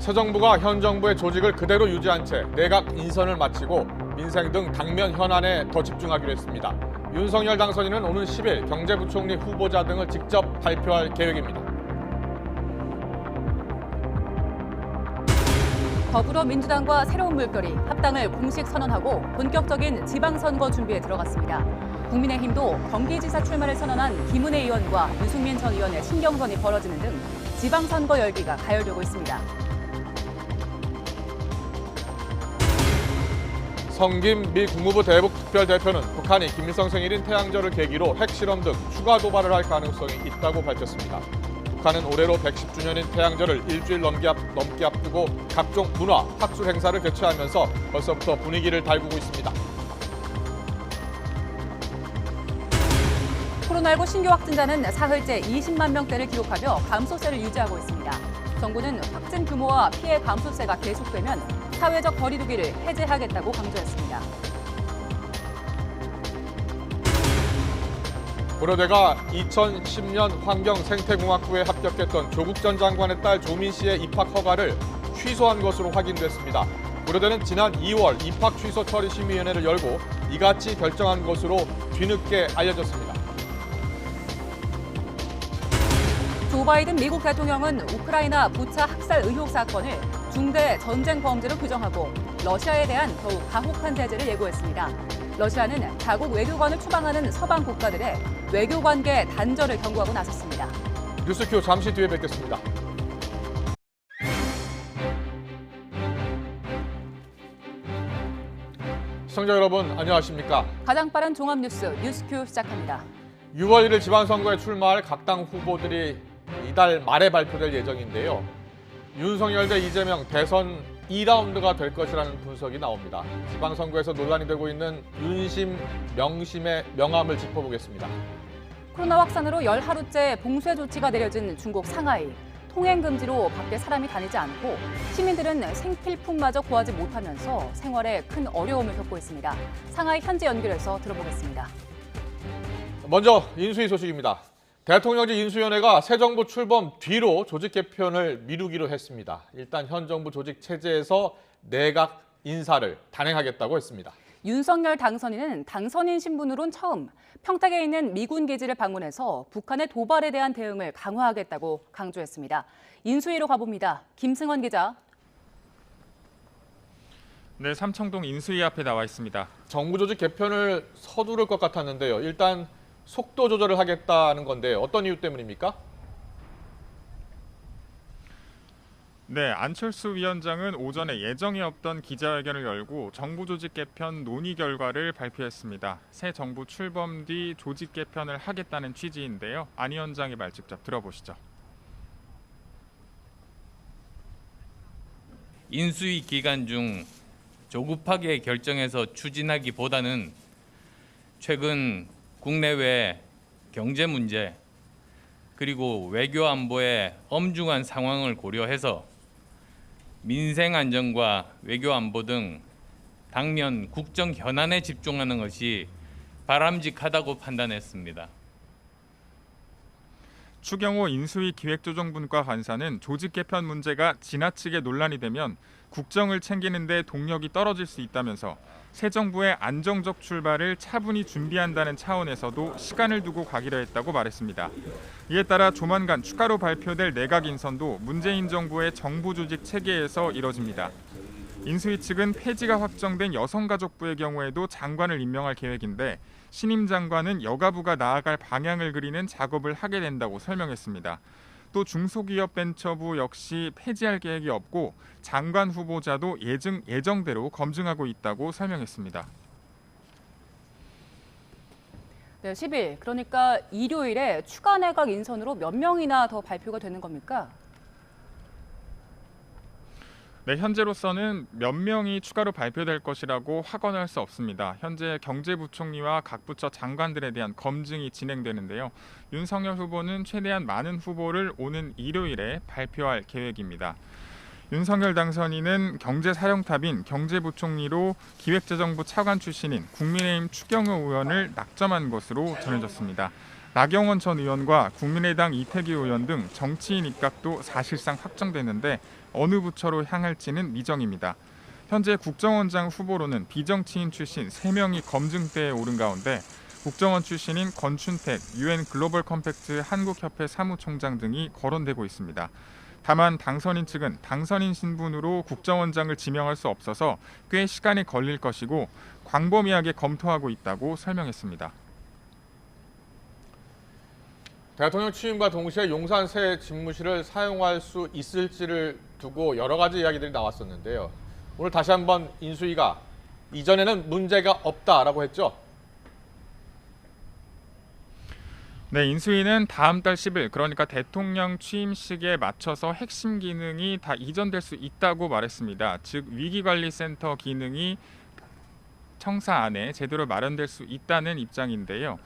새 정부가 현 정부의 조직을 그대로 유지한 채 내각 인선을 마치고 민생 등 당면 현안에 더 집중하기로 했습니다. 윤석열 당선인은 오는 10일 경제부총리 후보자 등을 직접 발표할 계획입니다. 더불어민주당과 새로운 물결이 합당을 공식 선언하고 본격적인 지방선거 준비에 들어갔습니다. 국민의힘도 경기지사 출마를 선언한 김은혜 의원과 유승민 전 의원의 신경전이 벌어지는 등 지방선거 열기가 가열되고 있습니다. 성김 미 국무부 대북 특별대표는 북한이 김일성 생일인 태양절을 계기로 핵실험 등 추가 도발을 할 가능성이 있다고 밝혔습니다. 북한은 올해로 110주년인 태양절을 일주일 넘게 앞두고 각종 문화, 학술 행사를 개최하면서 벌써부터 분위기를 달구고 있습니다. 코로나19 신규 확진자는 사흘째 20만 명대를 기록하며 감소세를 유지하고 있습니다. 정부는 확진 규모와 피해 감소세가 계속되면 사회적 거리두기를 해제하겠다고 강조했습니다. 고려대가 2010년 환경생태공학부에 합격했던 조국 전 장관의 딸 조민 씨의 입학 허가를 취소한 것으로 확인됐습니다. 고려대는 지난 2월 입학 취소 처리 심의위원회를 열고 이같이 결정한 것으로 뒤늦게 알려졌습니다. 조 바이든 미국 대통령은 우크라이나 부차 학살 의혹 사건을 중대 전쟁 범죄로 규정하고 러시아에 대한 더욱 가혹한 제재를 예고했습니다. 러시아는 자국 외교관을 추방하는 서방 국가들의 외교 관계 단절을 경고하고 나섰습니다. 뉴스큐 잠시 뒤에 뵙겠습니다. 시청자 여러분 안녕하십니까? 가장 빠른 종합뉴스 뉴스큐 시작합니다. 6월 1일 지방선거에 출마할 각 당 후보들이 이달 말에 발표될 예정인데요. 윤석열 대 이재명 대선 2라운드가 될 것이라는 분석이 나옵니다. 지방선거에서 논란이 되고 있는 윤심, 명심의 명암을 짚어보겠습니다. 코로나 확산으로 열 하루째 봉쇄 조치가 내려진 중국 상하이. 통행 금지로 밖에 사람이 다니지 않고 시민들은 생필품마저 구하지 못하면서 생활에 큰 어려움을 겪고 있습니다. 상하이 현지 연결해서 들어보겠습니다. 먼저 인수위 소식입니다. 대통령직 인수위원회가 새 정부 출범 뒤로 조직 개편을 미루기로 했습니다. 일단 현 정부 조직 체제에서 내각 인사를 단행하겠다고 했습니다. 윤석열 당선인은 당선인 신분으론 처음 평택에 있는 미군 기지를 방문해서 북한의 도발에 대한 대응을 강화하겠다고 강조했습니다. 인수위로 가봅니다. 김승원 기자. 네, 삼청동 인수위 앞에 나와 있습니다. 정부 조직 개편을 서두를 것 같았는데요. 일단 속도 조절을 하겠다는 건데 어떤 이유 때문입니까? 네, 안철수 위원장은 오전에 예정이 없던 기자회견을 열고 정부 조직 개편 논의 결과를 발표했습니다. 새 정부 출범 뒤 조직 개편을 하겠다는 취지인데요. 안 위원장의 말 직접 들어보시죠. 인수위 기간 중 조급하게 결정해서 추진하기보다는 최근 국내외 경제 문제 그리고 외교 안보의 엄중한 상황을 고려해서 민생 안정과 외교 안보 등 당면 국정 현안에 집중하는 것이 바람직하다고 판단했습니다. 추경호 인수위 기획조정분과 간사는 조직 개편 문제가 지나치게 논란이 되면 국정을 챙기는 데 동력이 떨어질 수 있다면서 새 정부의 안정적 출발을 차분히 준비한다는 차원에서도 시간을 두고 가기로 했다고 말했습니다. 이에 따라 조만간 추가로 발표될 내각 인선도 문재인 정부의 정부 조직 체계에서 이뤄집니다. 인수위 측은 폐지가 확정된 여성가족부의 경우에도 장관을 임명할 계획인데 신임 장관은 여가부가 나아갈 방향을 그리는 작업을 하게 된다고 설명했습니다. 또 중소기업벤처부 역시 폐지할 계획이 없고 장관 후보자도 예정대로 검증하고 있다고 설명했습니다. 네, 10일, 그러니까 일요일에 추가 내각 인선으로 몇 명이나 더 발표가 되는 겁니까? 네, 현재로서는 몇 명이 추가로 발표될 것이라고 확언할 수 없습니다. 현재 경제부총리와 각 부처 장관들에 대한 검증이 진행되는데요. 윤석열 후보는 최대한 많은 후보를 오는 일요일에 발표할 계획입니다. 윤석열 당선인은 경제사령탑인 경제부총리로 기획재정부 차관 출신인 국민의힘 추경호 의원을 낙점한 것으로 전해졌습니다. 나경원 전 의원과 국민의당 이태규 의원 등 정치인 입각도 사실상 확정됐는데 어느 부처로 향할지는 미정입니다. 현재 국정원장 후보로는 비정치인 출신 3명이 검증대에 오른 가운데 국정원 출신인 권춘택 UN 글로벌 컴팩트 한국협회 사무총장 등이 거론되고 있습니다. 다만 당선인 측은 당선인 신분으로 국정원장을 지명할 수 없어서 꽤 시간이 걸릴 것이고 광범위하게 검토하고 있다고 설명했습니다. 대통령 취임과 동시에 용산 새 집무실을 사용할 수 있을지를 두고 여러 가지 이야기들이 나왔었는데요. 오늘 다시 한번 인수위가 이전에는 문제가 없다라고 했죠. 네, 인수위는 다음 달 10일 그러니까 대통령 취임식에 맞춰서 핵심 기능이 다 이전될 수 있다고 말했습니다. 즉 위기관리센터 기능이 청사 안에 제대로 마련될 수 있다는 입장인데요.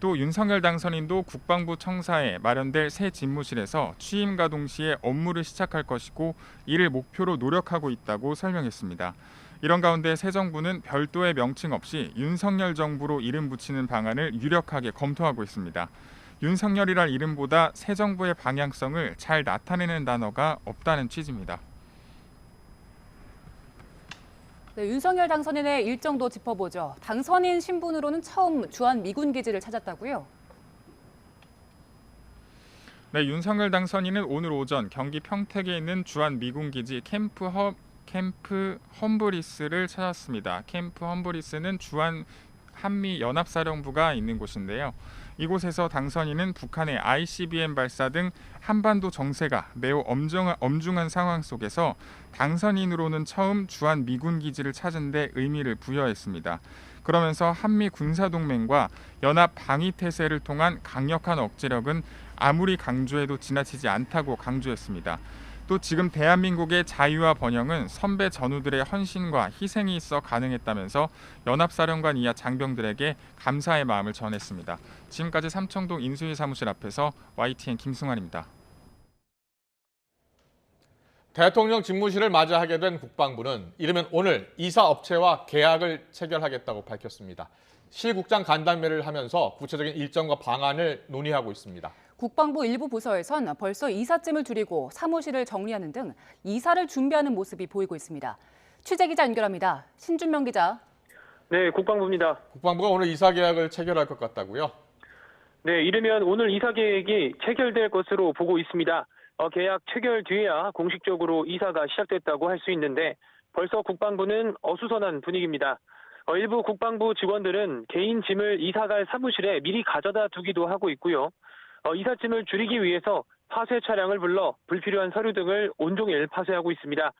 또 윤석열 당선인도 국방부 청사에 마련될 새 집무실에서 취임과 동시에 업무를 시작할 것이고 이를 목표로 노력하고 있다고 설명했습니다. 이런 가운데 새 정부는 별도의 명칭 없이 윤석열 정부로 이름 붙이는 방안을 유력하게 검토하고 있습니다. 윤석열이란 이름보다 새 정부의 방향성을 잘 나타내는 단어가 없다는 취지입니다. 네, 윤석열 당선인의 일정도 짚어보죠. 당선인 신분으로는 처음 주한 미군 기지를 찾았다고요? 네, 윤석열 당선인은 오늘 오전 경기 평택에 있는 주한 미군 기지 캠프 험브리스를 찾았습니다. 캠프 험브리스는 주한 한미 연합사령부가 있는 곳인데요. 이곳에서 당선인은 북한의 ICBM 발사 등 한반도 정세가 매우 엄중한 상황 속에서 당선인으로는 처음 주한 미군 기지를 찾은 데 의미를 부여했습니다. 그러면서 한미 군사동맹과 연합 방위태세를 통한 강력한 억제력은 아무리 강조해도 지나치지 않다고 강조했습니다. 또 지금 대한민국의 자유와 번영은 선배 전우들의 헌신과 희생이 있어 가능했다면서 연합사령관 이하 장병들에게 감사의 마음을 전했습니다. 지금까지 삼청동 인수위 사무실 앞에서 YTN 김승환입니다. 대통령 집무실을 맞이하게 된 국방부는 이르면 오늘 이사업체와 계약을 체결하겠다고 밝혔습니다. 실국장 간담회를 하면서 구체적인 일정과 방안을 논의하고 있습니다. 국방부 일부 부서에선 벌써 이삿짐을 줄이고 사무실을 정리하는 등 이사를 준비하는 모습이 보이고 있습니다. 취재기자 연결합니다. 신준명 기자. 네, 국방부입니다. 국방부가 오늘 이사 계약을 체결할 것 같다고요? 네, 이르면 오늘 이사 계획이 체결될 것으로 보고 있습니다. 계약 체결 뒤에야 공식적으로 이사가 시작됐다고 할 수 있는데 벌써 국방부는 어수선한 분위기입니다. 일부 국방부 직원들은 개인 짐을 이사갈 사무실에 미리 가져다 두기도 하고 있고요. 이삿짐을 줄이기 위해서 파쇄 차량을 불러 불필요한 서류 등을 온종일 파쇄하고 있습니다.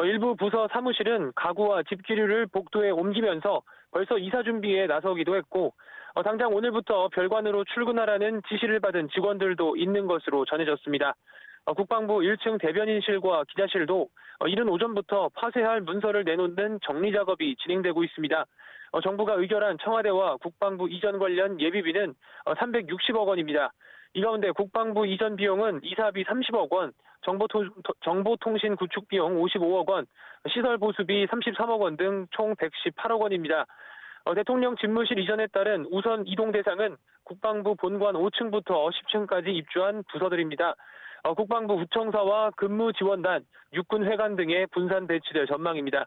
일부 부서 사무실은 가구와 집기류를 복도에 옮기면서 벌써 이사 준비에 나서기도 했고 당장 오늘부터 별관으로 출근하라는 지시를 받은 직원들도 있는 것으로 전해졌습니다. 국방부 1층 대변인실과 기자실도 이른 오전부터 파쇄할 문서를 내놓는 정리 작업이 진행되고 있습니다. 정부가 의결한 청와대와 국방부 이전 관련 예비비는 360억 원입니다. 이 가운데 국방부 이전 비용은 이사비 30억 원, 정보통신 구축 비용 55억 원, 시설 보수비 33억 원 등 총 118억 원입니다. 대통령 집무실 이전에 따른 우선 이동 대상은 국방부 본관 5층부터 10층까지 입주한 부서들입니다. 국방부 우청사와 근무지원단, 육군회관 등에 분산 배치될 전망입니다.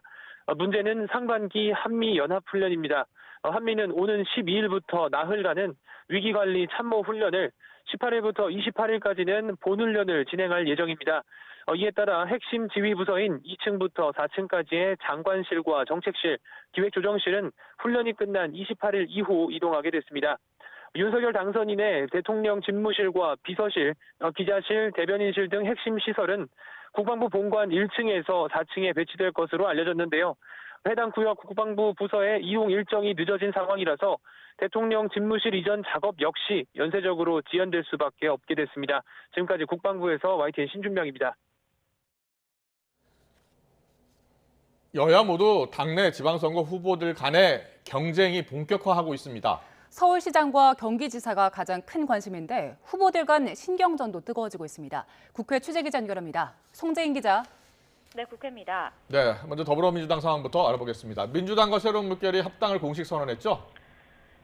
문제는 상반기 한미연합훈련입니다. 한미는 오는 12일부터 나흘간은 위기관리 참모훈련을 18일부터 28일까지는 본훈련을 진행할 예정입니다. 이에 따라 핵심 지휘부서인 2층부터 4층까지의 장관실과 정책실, 기획조정실은 훈련이 끝난 28일 이후 이동하게 됐습니다. 윤석열 당선인의 대통령 집무실과 비서실, 기자실, 대변인실 등 핵심 시설은 국방부 본관 1층에서 4층에 배치될 것으로 알려졌는데요. 해당 구역 국방부 부서의 이용 일정이 늦어진 상황이라서 대통령 집무실 이전 작업 역시 연쇄적으로 지연될 수밖에 없게 됐습니다. 지금까지 국방부에서 YTN 신준명입니다. 여야 모두 당내 지방선거 후보들 간의 경쟁이 본격화하고 있습니다. 서울시장과 경기지사가 가장 큰 관심인데 후보들 간 신경전도 뜨거워지고 있습니다. 국회 취재기자 연결합니다. 송재인 기자. 네, 국회입니다. 네, 먼저 더불어민주당 상황부터 알아보겠습니다. 민주당과 새로운 물결이 합당을 공식 선언했죠?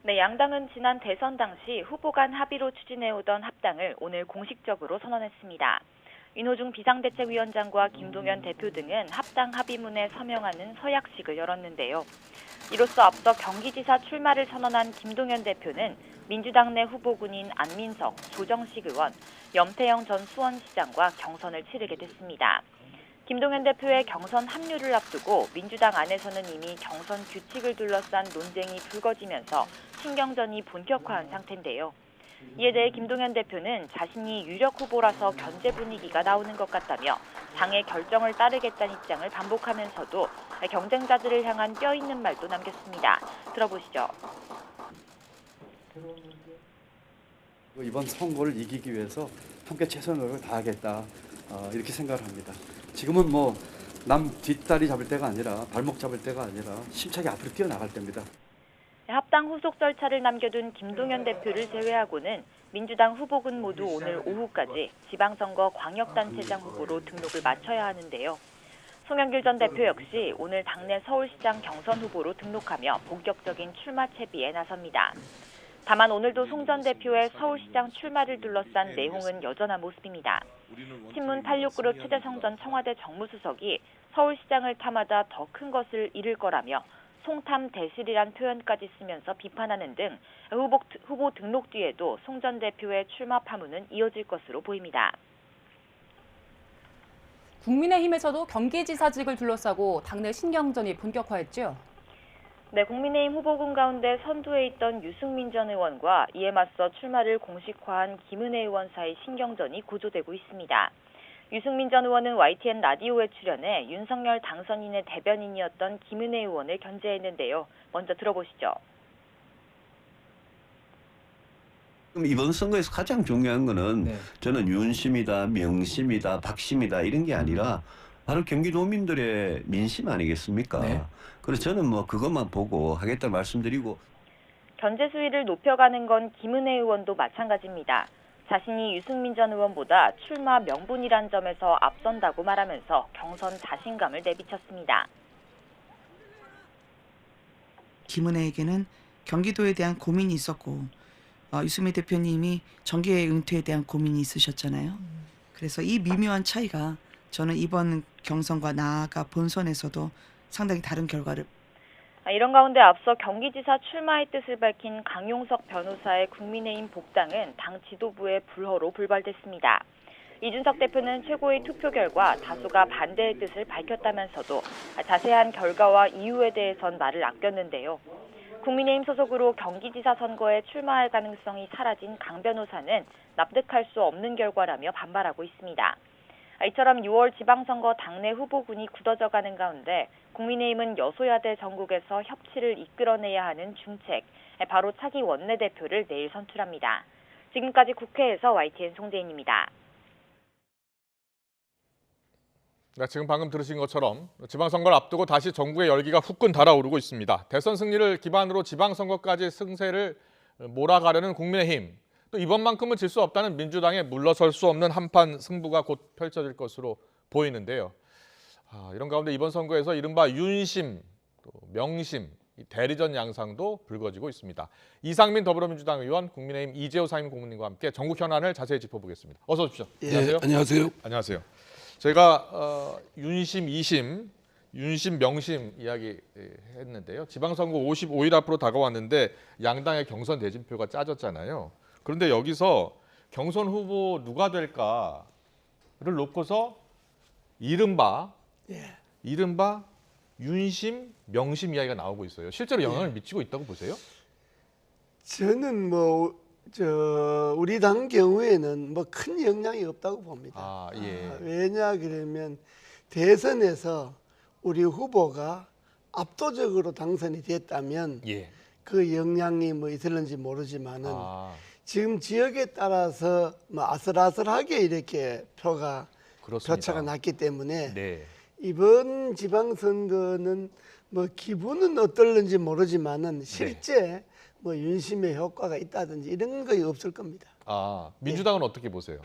네, 양당은 지난 대선 당시 후보 간 합의로 추진해오던 합당을 오늘 공식적으로 선언했습니다. 윤호중 비상대책위원장과 김동연 대표 등은 합당 합의문에 서명하는 서약식을 열었는데요. 이로써 앞서 경기지사 출마를 선언한 김동연 대표는 민주당 내 후보군인 안민석, 조정식 의원, 염태영 전 수원시장과 경선을 치르게 됐습니다. 김동연 대표의 경선 합류를 앞두고 민주당 안에서는 이미 경선 규칙을 둘러싼 논쟁이 불거지면서 신경전이 본격화한 상태인데요. 이에 대해 김동연 대표는 자신이 유력 후보라서 견제 분위기가 나오는 것 같다며 당의 결정을 따르겠다는 입장을 반복하면서도 경쟁자들을 향한 뼈 있는 말도 남겼습니다. 들어보시죠. 이번 선거를 이기기 위해서 함께 최선의 노력을 다하겠다 이렇게 생각을 합니다. 지금은 뭐 남 뒷다리 잡을 때가 아니라 발목 잡을 때가 아니라 힘차게 앞으로 뛰어나갈 때입니다. 합당 후속 절차를 남겨둔 김동연 대표를 제외하고는 민주당 후보군 모두 오늘 오후까지 지방선거 광역단체장 후보로 등록을 마쳐야 하는데요. 송영길 전 대표 역시 오늘 당내 서울시장 경선 후보로 등록하며 본격적인 출마 채비에 나섭니다. 다만 오늘도 송 전 대표의 서울시장 출마를 둘러싼 내홍은 여전한 모습입니다. 신문 86그룹 최재성 전 청와대 정무수석이 서울시장을 탐하다 더 큰 것을 잃을 거라며 송탐 대실이란 표현까지 쓰면서 비판하는 등 후보 등록 뒤에도 송 전 대표의 출마 파문은 이어질 것으로 보입니다. 국민의힘에서도 경기지사직을 둘러싸고 당내 신경전이 본격화했죠. 네, 국민의힘 후보군 가운데 선두에 있던 유승민 전 의원과 이에 맞서 출마를 공식화한 김은혜 의원 사이 신경전이 고조되고 있습니다. 유승민 전 의원은 YTN 라디오에 출연해 윤석열 당선인의 대변인이었던 김은혜 의원을 견제했는데요. 먼저 들어보시죠. 그럼 이번 선거에서 가장 중요한 거는 저는 윤심이다, 명심이다, 박심이다 이런 게 아니라 바로 경기도민들의 민심 아니겠습니까? 네. 그래서 저는 뭐 그것만 보고 하겠다는 말씀드리고. 견제 수위를 높여가는 건 김은혜 의원도 마찬가지입니다. 자신이 유승민 전 의원보다 출마 명분이란 점에서 앞선다고 말하면서 경선 자신감을 내비쳤습니다. 김은혜에게는 경기도에 대한 고민이 있었고 유승민 대표님이 정계 은퇴에 대한 고민이 있으셨잖아요. 그래서 이 미묘한 차이가 저는 이번 경선과 나아가 본선에서도 상당히 다른 결과를. 이런 가운데 앞서 경기지사 출마의 뜻을 밝힌 강용석 변호사의 국민의힘 복당은 당 지도부의 불허로 불발됐습니다. 이준석 대표는 최고의 투표 결과 다수가 반대의 뜻을 밝혔다면서도 자세한 결과와 이유에 대해선 말을 아꼈는데요. 국민의힘 소속으로 경기지사 선거에 출마할 가능성이 사라진 강 변호사는 납득할 수 없는 결과라며 반발하고 있습니다. 이처럼 6월 지방선거 당내 후보군이 굳어져가는 가운데 국민의힘은 여소야대 전국에서 협치를 이끌어내야 하는 중책, 바로 차기 원내대표를 내일 선출합니다. 지금까지 국회에서 YTN 송재인입니다. 네, 지금 방금 들으신 것처럼 지방선거를 앞두고 다시 전국의 열기가 후끈 달아오르고 있습니다. 대선 승리를 기반으로 지방선거까지 승세를 몰아가려는 국민의힘. 또 이번만큼은 질 수 없다는 민주당에 물러설 수 없는 한판 승부가 곧 펼쳐질 것으로 보이는데요. 이런 가운데 이번 선거에서 이른바 윤심, 또 명심, 대리전 양상도 불거지고 있습니다. 이상민 더불어민주당 의원, 국민의힘 이재호 상임 고문님과 함께 전국 현안을 자세히 짚어보겠습니다. 어서 오십시오. 안녕하세요. 안녕하세요. 안녕하세요. 저희가 윤심, 이심, 윤심, 명심 이야기 했는데요. 지방선거 55일 앞으로 다가왔는데 양당의 경선 대진표가 짜졌잖아요. 그런데 여기서 경선 후보 누가 될까를 놓고서 이른바 윤심, 명심 이야기가 나오고 있어요. 실제로 영향을 미치고 있다고 보세요? 저는 우리 당 경우에는 큰 영향이 없다고 봅니다. 왜냐 그러면 대선에서 우리 후보가 압도적으로 당선이 됐다면 그 영향이 있을는지 모르지만은 지금 지역에 따라서 아슬아슬하게 이렇게 표가 교차가 났기 때문에 이번 지방선거는 기분은 어떨는지 모르지만은 실제 윤심의 효과가 있다든지 이런 거 없을 겁니다. 민주당은 어떻게 보세요?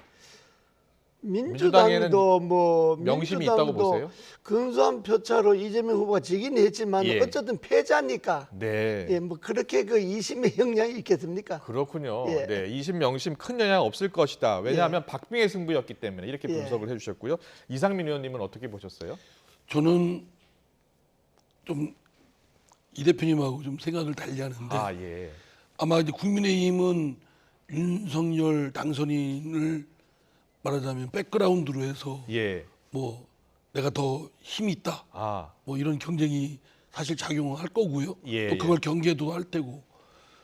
민주당에는 민주당도 뭐 명심이 있다고 보세요? 근소한 표차로 이재명 후보가 지긴 했지만 예. 어쨌든 패자니까 네. 예, 뭐 그렇게 그 2심의 영향이 있겠습니까? 그렇군요. 예. 네, 20명심 큰 영향 없을 것이다. 왜냐하면 박빙의 승부였기 때문에 이렇게 분석을 해주셨고요. 이상민 의원님은 어떻게 보셨어요? 저는 좀 이 대표님하고 좀 생각을 달리하는데 아 예. 아마 이제 국민의힘은 윤석열 당선인을 말하자면 백그라운드로 해서 예. 뭐 내가 더 힘이 있다. 아. 뭐 이런 경쟁이 사실 작용할 거고요. 예, 또 그걸 경계도 할 테고.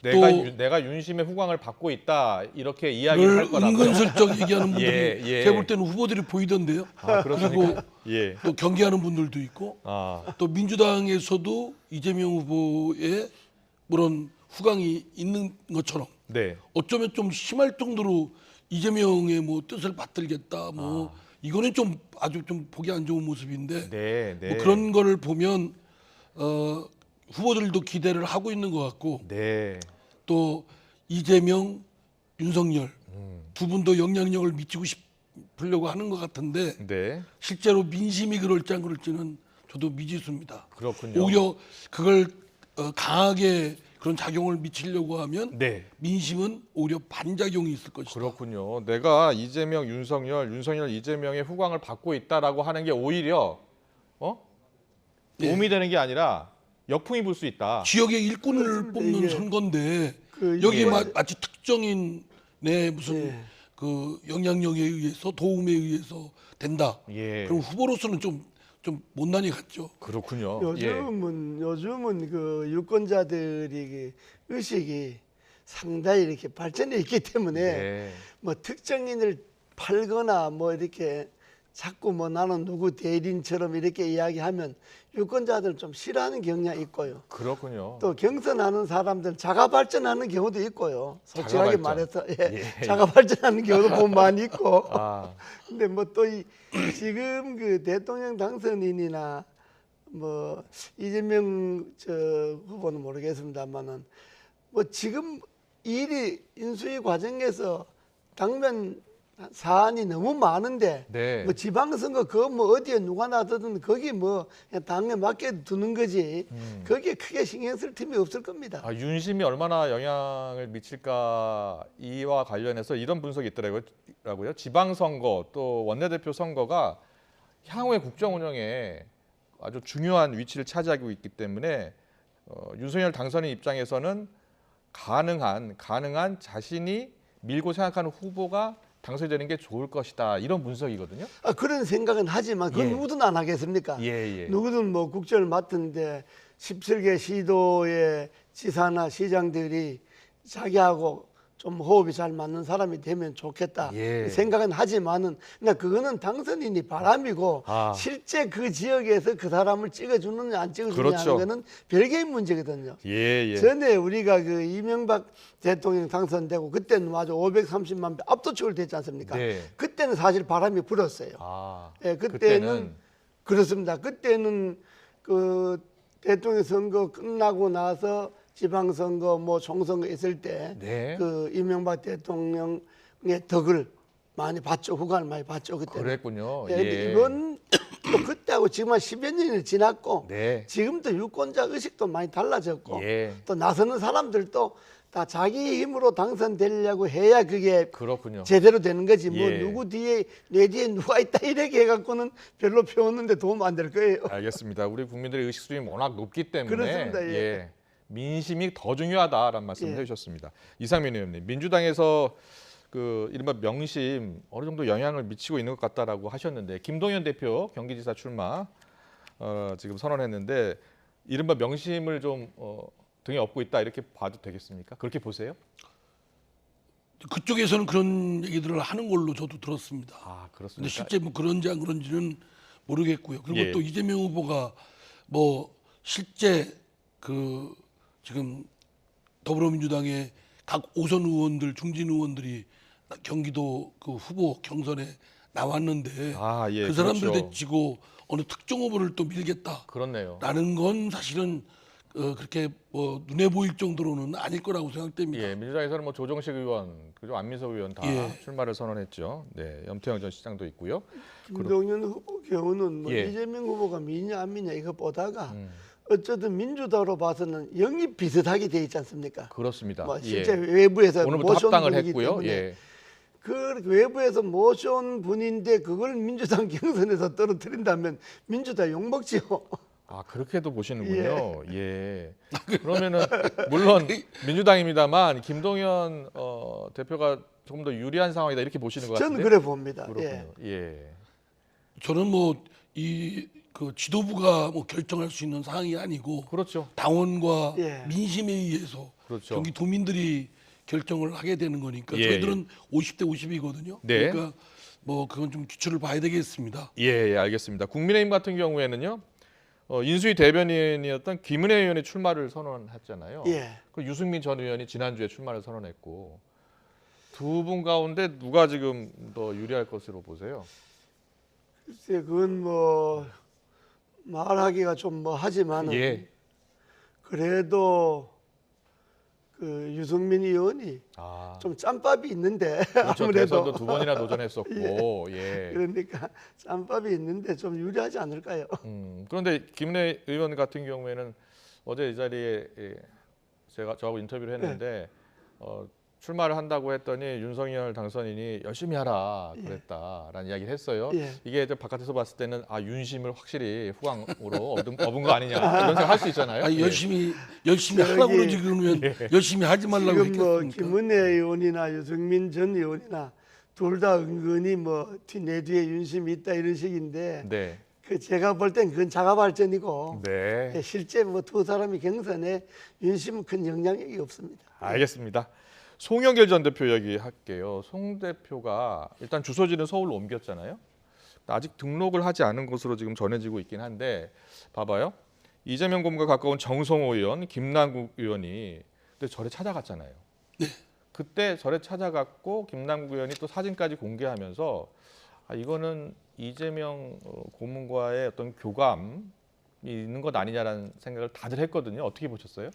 내가 윤심의 후광을 받고 있다 이렇게 이야기를 할 거라고요. 은근슬쩍 얘기하는 분들이 예. 제가 볼 때는 후보들이 보이던데요. 아, 그리고 예. 또 경계하는 분들도 있고 아. 또 민주당에서도 이재명 후보의 그런 후광이 있는 것처럼 네. 어쩌면 좀 심할 정도로 이재명의 뭐 뜻을 받들겠다 뭐 이거는 좀 아주 좀 보기 안 좋은 모습인데 네. 뭐 그런 거를 보면 후보들도 기대를 하고 있는 것 같고 네. 또 이재명, 윤석열 두 분도 영향력을 미치고 싶으려고 하는 것 같은데 네. 실제로 민심이 그럴지 안 그럴지는 저도 미지수입니다. 그렇군요. 오히려 그걸 강하게 그런 작용을 미치려고 하면 네. 민심은 오히려 반작용이 있을 것이다. 그렇군요. 내가 이재명, 윤석열, 이재명의 후광을 받고 있다라고 하는 게 오히려 도움이 되는 게 아니라 역풍이 불 수 있다. 지역의 일꾼을 그렇습니다. 뽑는 이게 선거인데 그 여기 이게- 마치 특정인의 무슨 예. 그 영향력에 의해서 도움에 의해서 된다. 예. 그럼 후보로서는 좀 못난이 같죠. 그렇군요. 요즘은 그 유권자들이 그 의식이 상당히 이렇게 발전해 있기 때문에 네. 뭐 특정인을 팔거나 뭐 이렇게 자꾸 뭐 나는 누구 대리인처럼 이렇게 이야기하면 유권자들은 좀 싫어하는 경향이 있고요. 그렇군요. 또 경선하는 사람들은 자가 발전하는 경우도 있고요. 솔직하게 자가 말해서 발전. 예. 자가 발전하는 경우도 보면 많이 있고. 아. 근데 뭐 또 지금 그 대통령 당선인이나 뭐 이재명 후보는 모르겠습니다만은 뭐 지금 일이 인수위 과정에서 당면 사안이 너무 많은데 네. 뭐 지방선거 그거 뭐 어디에 누가 나서든 거기 뭐 그냥 당에 맡겨 두는 거지 거기에 크게 신경 쓸 틈이 없을 겁니다. 아, 윤심이 얼마나 영향을 미칠까 이와 관련해서 이런 분석이 있더라고요. 지방선거 또 원내대표 선거가 향후의 국정 운영에 아주 중요한 위치를 차지하고 있기 때문에 윤석열 당선인 입장에서는 가능한 자신이 밀고 생각하는 후보가 당선되는 게 좋을 것이다 이런 분석이거든요. 그런 생각은 하지만 그건 예. 누구든 안 하겠습니까? 예. 누구든 뭐 국정을 맡은데 17개 시도의 지사나 시장들이 자기하고 좀 호흡이 잘 맞는 사람이 되면 좋겠다 예. 생각은 하지만은 그러니까 그거는 당선인이 바람이고 실제 그 지역에서 그 사람을 찍어주느냐 안 찍어주느냐 그렇죠. 하는 거는 별개의 문제거든요. 예. 전에 우리가 그 이명박 대통령 당선되고 그때는 아주 530만 표 압도적으로 됐지 않습니까? 네. 그때는 사실 바람이 불었어요. 예, 그때는 그렇습니다. 그때는 그 대통령 선거 끝나고 나서 지방선거 뭐 총선거 있을 때 그 이명박 대통령의 덕을 많이 봤죠. 후광을 많이 봤죠. 그때. 그랬군요. 예, 근데 이건 또 그때하고 지금 한 10여 년이 지났고 지금도 유권자 의식도 많이 달라졌고 또 나서는 사람들도 다 자기 힘으로 당선되려고 해야 그게 그렇군요. 제대로 되는 거지. 뭐 예. 누구 뒤에 내 뒤에 누가 있다 이렇게 해갖고는 별로 표현하는데 도움 안 될 거예요. 알겠습니다. 우리 국민들의 의식 수준이 워낙 높기 때문에 그렇습니다. 예. 민심이 더 중요하다라는 말씀을 해주셨습니다. 이상민 의원님, 민주당에서 그 이른바 명심 어느 정도 영향을 미치고 있는 것 같다라고 하셨는데 김동연 대표 경기지사 출마 지금 선언했는데 이른바 명심을 좀 등에 업고 있다 이렇게 봐도 되겠습니까? 그렇게 보세요? 그쪽에서는 그런 얘기들을 하는 걸로 저도 들었습니다. 그렇습니까? 근데 실제 뭐 그런지 안 그런지는 모르겠고요. 그리고 또 이재명 후보가 뭐 실제 그 지금 더불어민주당의 각 오선 의원들, 중진 의원들이 경기도 그 후보 경선에 나왔는데 그 사람들 그렇죠. 대치고 어느 특정 후보를 또 밀겠다. 그렇네요. 라는 건 사실은 그렇게 뭐 눈에 보일 정도로는 아닐 거라고 생각됩니다. 예, 민주당에서는 뭐 조정식 의원, 그리고 안민석 의원 다 예. 출마를 선언했죠. 네, 염태영 전 시장도 있고요. 김동연 후보 경우는 뭐 예. 이재명 후보가 미냐 안 미냐 이거 보다가 어쨌든 민주당으로 봐서는 영입 비슷하게 돼 있지 않습니까? 그렇습니다. 뭐 예. 실제 외부에서 오늘부터 모셔온 합당을 분이기 했고요. 때문에 예. 그 외부에서 모셔온 분인데 그걸 민주당 경선에서 떨어뜨린다면 민주당 욕먹지요. 아, 그렇게도 보시는군요. 예. 그러면은 물론 민주당입니다만 김동연 대표가 조금 더 유리한 상황이다 이렇게 보시는 것 같은데. 저는 그래 봅니다. 그렇군요. 예. 저는 뭐 이 그 지도부가 뭐 결정할 수 있는 사항이 아니고 그렇죠. 당원과 예. 민심에 의해서 그렇죠. 경기도민들이 결정을 하게 되는 거니까 예, 저희들은 50대 50이거든요. 네. 그러니까 뭐 그건 좀 기초를 봐야 되겠습니다. 예, 알겠습니다. 국민의힘 같은 경우에는요. 인수위 대변인이었던 김은혜 의원이 출마를 선언했잖아요. 예. 그 유승민 전 의원이 지난주에 출마를 선언했고 두 분 가운데 누가 지금 더 유리할 것으로 보세요? 글쎄 그건 뭐 말하기가 좀 뭐 하지만은 예. 그래도 그 유승민 의원이 아, 좀 짬밥이 있는데 그렇죠. 아무래도 대선도 두 번이나 도전했었고, 예. 그러니까 짬밥이 있는데 좀 유리하지 않을까요? 그런데 김은혜 의원 같은 경우에는 어제 이 자리에 저하고 인터뷰를 했는데 출마를 한다고 했더니 윤석열 당선인이 열심히 하라 그랬다라는 이야기를 했어요. 예. 이게 이제 바깥에서 봤을 때는 아 윤심을 확실히 후광으로 얻은 거 아니냐 이런 생각 할 수 있잖아요. 아니, 예. 열심히 저기, 하라고 그러지 그러면 열심히 하지 말라고 지금 뭐 했겠습니까? 김은혜 의원이나 유승민 전 의원이나 둘 다 은근히 뭐 내 뒤에 윤심이 있다 이런 식인데 네. 그 제가 볼 땐 그건 자가 발전이고 네. 실제 뭐 두 사람이 경선에 윤심은 큰 영향력이 없습니다. 알겠습니다. 송영길 전 대표 얘기할게요. 송 대표가 일단 주소지는 서울로 옮겼잖아요. 아직 등록을 하지 않은 것으로 지금 전해지고 있긴 한데 봐봐요. 이재명 고문과 가까운 정성호 의원, 김남국 의원이 그때 절에 찾아갔잖아요. 네. 그때 절에 찾아갔고 김남국 의원이 또 사진까지 공개하면서 아, 이거는 이재명 고문과의 어떤 교감이 있는 것 아니냐라는 생각을 다들 했거든요. 어떻게 보셨어요?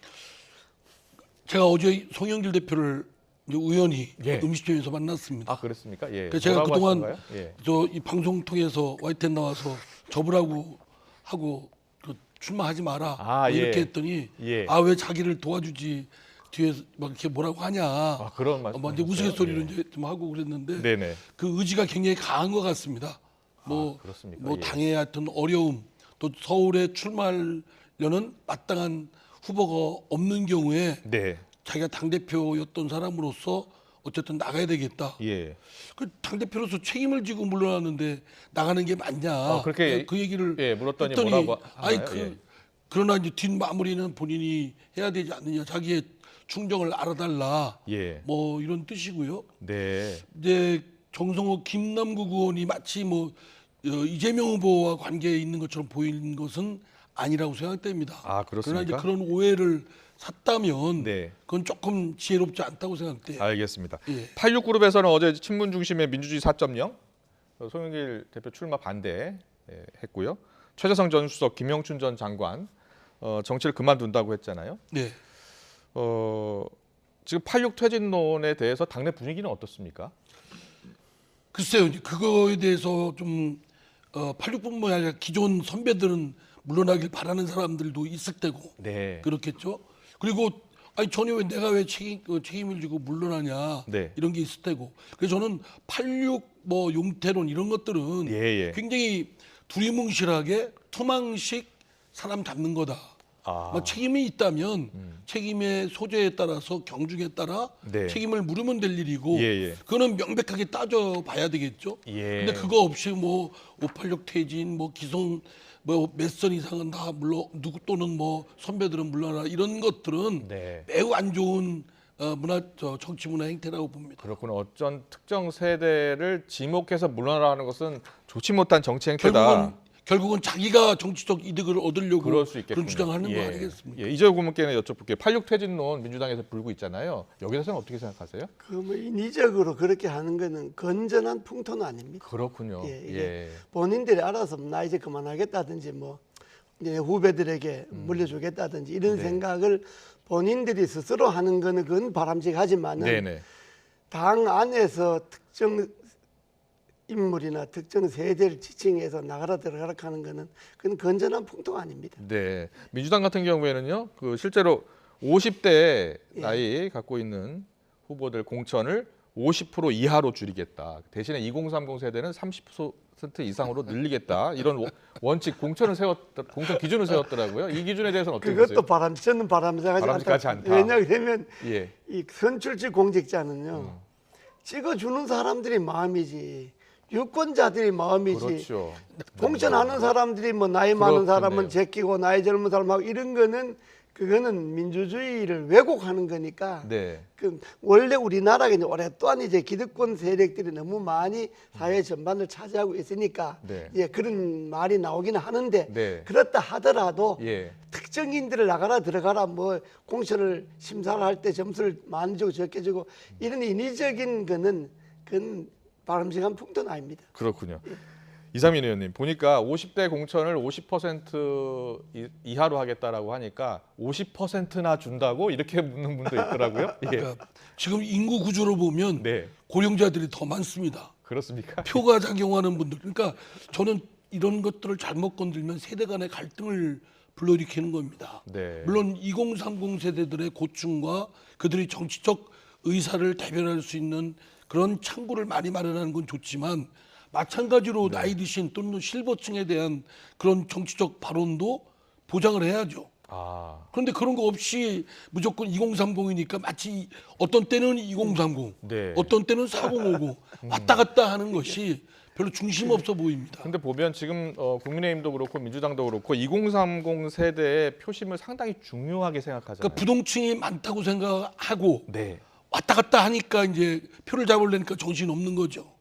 제가 어제 송영길 대표를 이제 우연히 예. 음식점에서 만났습니다. 아 그렇습니까? 예. 그래서 제가 뭐라고 그동안 하시던가요? 예. 저 이 방송 통해서 YTN 나와서 접으라고 하고 그 출마하지 마라 아, 뭐 이렇게 예. 했더니 예. 아 왜 자기를 도와주지 뒤에서 막 이렇게 뭐라고 하냐 아 그런 말씀. 뭐 이제 우스갯소리로 이제 좀 하고 그랬는데 네네. 그 의지가 굉장히 강한 것 같습니다. 뭐, 그렇습니까? 뭐 예. 당의 하여튼 어려움 또 서울에 출마하려는 마땅한 후보가 없는 경우에 네. 자기가 당대표였던 사람으로서 어쨌든 나가야 되겠다. 예. 그 당대표로서 책임을 지고 물러났는데 나가는 게 맞냐. 그렇게 그 얘기를 예, 물었더니 했더니 뭐라고 아니 하나요? 예. 그러나 이제 뒷마무리는 본인이 해야 되지 않느냐. 자기의 충정을 알아달라. 예. 뭐 이런 뜻이고요. 네. 이제 정성호 김남국 의원이 마치 뭐 이재명 후보와 관계에 있는 것처럼 보이는 것은 아니라고 생각됩니다. 아, 그렇습니까? 그러나 이제 그런 오해를 샀다면 네. 그건 조금 지혜롭지 않다고 생각돼요. 알겠습니다. 예. 86그룹에서는 어제 친문 중심의 민주주의 4.0 송영길 대표 출마 반대 했고요. 최재성 전 수석, 김영춘 전 장관 정치를 그만둔다고 했잖아요. 네. 지금 86 퇴진론에 대해서 당내 분위기는 어떻습니까? 글쎄요, 이제 그거에 대해서 좀 86뿐만 아니라 기존 선배들은 물러나길 바라는 사람들도 있을 테고 네. 그렇겠죠. 그리고 아니 전혀 왜 내가 왜 책임을 지고 물러나냐 네. 이런 게 있을 테고. 그래서 저는 86 뭐 용태론 이런 것들은 예. 굉장히 두리뭉실하게 투망식 사람 잡는 거다. 아. 뭐 책임이 있다면 책임의 소재에 따라서 경중에 따라 네. 책임을 물으면 될 일이고 예. 그거는 명백하게 따져봐야 되겠죠. 예. 근데 그거 없이 뭐 586 퇴진, 뭐 기성 뭐 몇 선 이상은 다 누구 또는 뭐 선배들은 물러나 이런 것들은 네. 매우 안 좋은 정치 문화 행태라고 봅니다. 그렇구나. 어쩐 특정 세대를 지목해서 물러나라는 것은 좋지 못한 정치 행태다. 결국은 자기가 정치적 이득을 얻으려고 그럴 수 있겠군요. 그런 주장하는 거 아니겠습니까? 예, 이재호 고문께는 여쭤볼게요. 86 퇴진론 민주당에서 불고 있잖아요. 여기에 대해서는 어떻게 생각하세요? 그 뭐 인위적으로 그렇게 하는 거는 건전한 풍토는 아닙니다. 그렇군요. 예, 이게 예. 본인들이 알아서 나 이제 그만하겠다든지 뭐 이제 후배들에게 물려주겠다든지 이런 생각을 본인들이 스스로 하는 거는 그건 바람직하지만은 네네. 당 안에서 특정 인물이나 특정 세대를 지칭해서 나가라 들어가라 하는 거는 그건 건전한 풍토가 아닙니다. 네. 민주당 같은 경우에는요, 그 실제로 50대 예. 나이 갖고 있는 후보들 공천을 50% 이하로 줄이겠다. 대신에 2030 세대는 30% 이상으로 늘리겠다. 이런 원칙 공천 기준을 세웠더라고요. 이 기준에 대해서는 어떻게 보세요? 그것도 저는 바람직하지 않다. 왜냐하면 예. 이 선출직 공직자는요 찍어주는 사람들이 마음이지 유권자들이 마음이지. 그렇죠. 공천하는 사람들이 뭐 나이 많은 사람은 제끼고 나이 젊은 사람하고 이런 거는 그거는 민주주의를 왜곡하는 거니까. 네. 그 원래 우리나라가 이제 오랫동안 이제 기득권 세력들이 너무 많이 사회 전반을 차지하고 있으니까 네. 예, 그런 말이 나오기는 하는데 네. 그렇다 하더라도 예. 특정인들을 나가라 들어가라 뭐 공천을 심사를 할 때 점수를 많이 주고 적게 주고 이런 인위적인 거는 그건 바람직한 풍토는 아닙니다. 그렇군요. 이상민 의원님 보니까 50대 공천을 50% 이하로 하겠다라고 하니까 50%나 준다고 이렇게 묻는 분도 있더라고요. 예. 그러니까 지금 인구 구조로 보면 네. 고령자들이 더 많습니다. 그렇습니까? 표가 작용하는 분들. 그러니까 저는 이런 것들을 잘못 건들면 세대 간의 갈등을 불러일으키는 겁니다. 네. 물론 2030 세대들의 고충과 그들의 정치적 의사를 대변할 수 있는 그런 창구를 많이 마련하는 건 좋지만 마찬가지로 나이 드신 또는 실버층에 대한 그런 정치적 발언도 보장을 해야죠. 그런데 그런 거 없이 무조건 2030이니까 마치 어떤 때는 2030, 네. 어떤 때는 4050 왔다 갔다 하는 것이 별로 중심 없어 보입니다. 근데 보면 지금 국민의힘도 그렇고 민주당도 그렇고 2030 세대의 표심을 상당히 중요하게 생각하잖아요. 그러니까 부동층이 많다고 생각하고 네. 왔다 갔다 하니까 이제 표를 잡으려니까 정신 없는 거죠.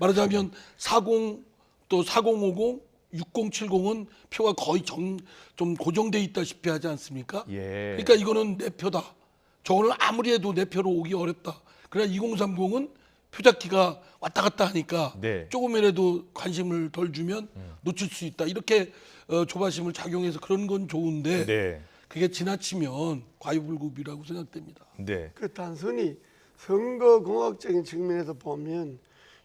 말하자면 40, 또 4050, 6070은 표가 거의 좀 고정돼 있다시피 하지 않습니까? 예. 그러니까 이거는 내 표다. 저거는 아무리 해도 내 표로 오기 어렵다. 그러나 2030은 표 잡기가 왔다 갔다 하니까 네. 조금이라도 관심을 덜 주면 놓칠 수 있다. 이렇게 조바심을 작용해서 그런 건 좋은데 네. 그게 지나치면 과유불급이라고 생각됩니다. 네. 그 단순히 선거공학적인 측면에서 보면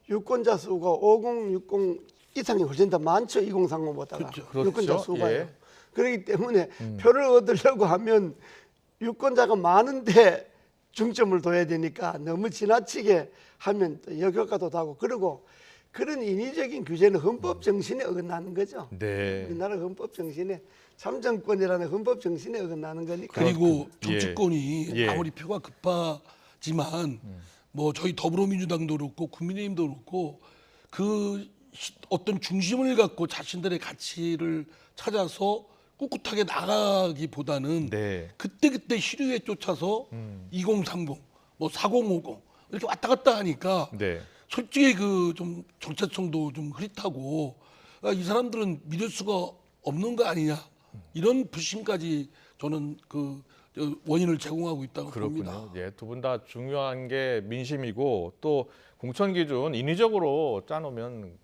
유권자 수가 5060 이상이 훨씬 더 많죠. 2030보다가 그렇죠. 유권자 수가요. 예. 그렇기 때문에 표를 얻으려고 하면 유권자가 많은데 중점을 둬야 되니까 너무 지나치게 하면 또 역효과도 나고 그리고 그런 인위적인 규제는 헌법 정신에 어긋나는 거죠. 네. 우리나라 헌법 정신에 참정권이라는 헌법 정신에 어긋나는 거니까. 그리고 정치권이 예. 아무리 표가 급하지만 뭐 저희 더불어민주당도 그렇고 국민의힘도 그렇고 그 어떤 중심을 갖고 자신들의 가치를 찾아서 꿋꿋하게 나가기보다는 네. 그때그때 시류에 쫓아서 2030, 뭐 4050 이렇게 왔다 갔다 하니까 네. 솔직히 그 좀 정체성도 좀 흐릿하고 이 사람들은 믿을 수가 없는 거 아니냐 이런 불신까지 저는 그 원인을 제공하고 있다고 봅니다. 그렇군요. 예, 두 분 다 중요한 게 민심이고 또 공천 기준 인위적으로 짜놓으면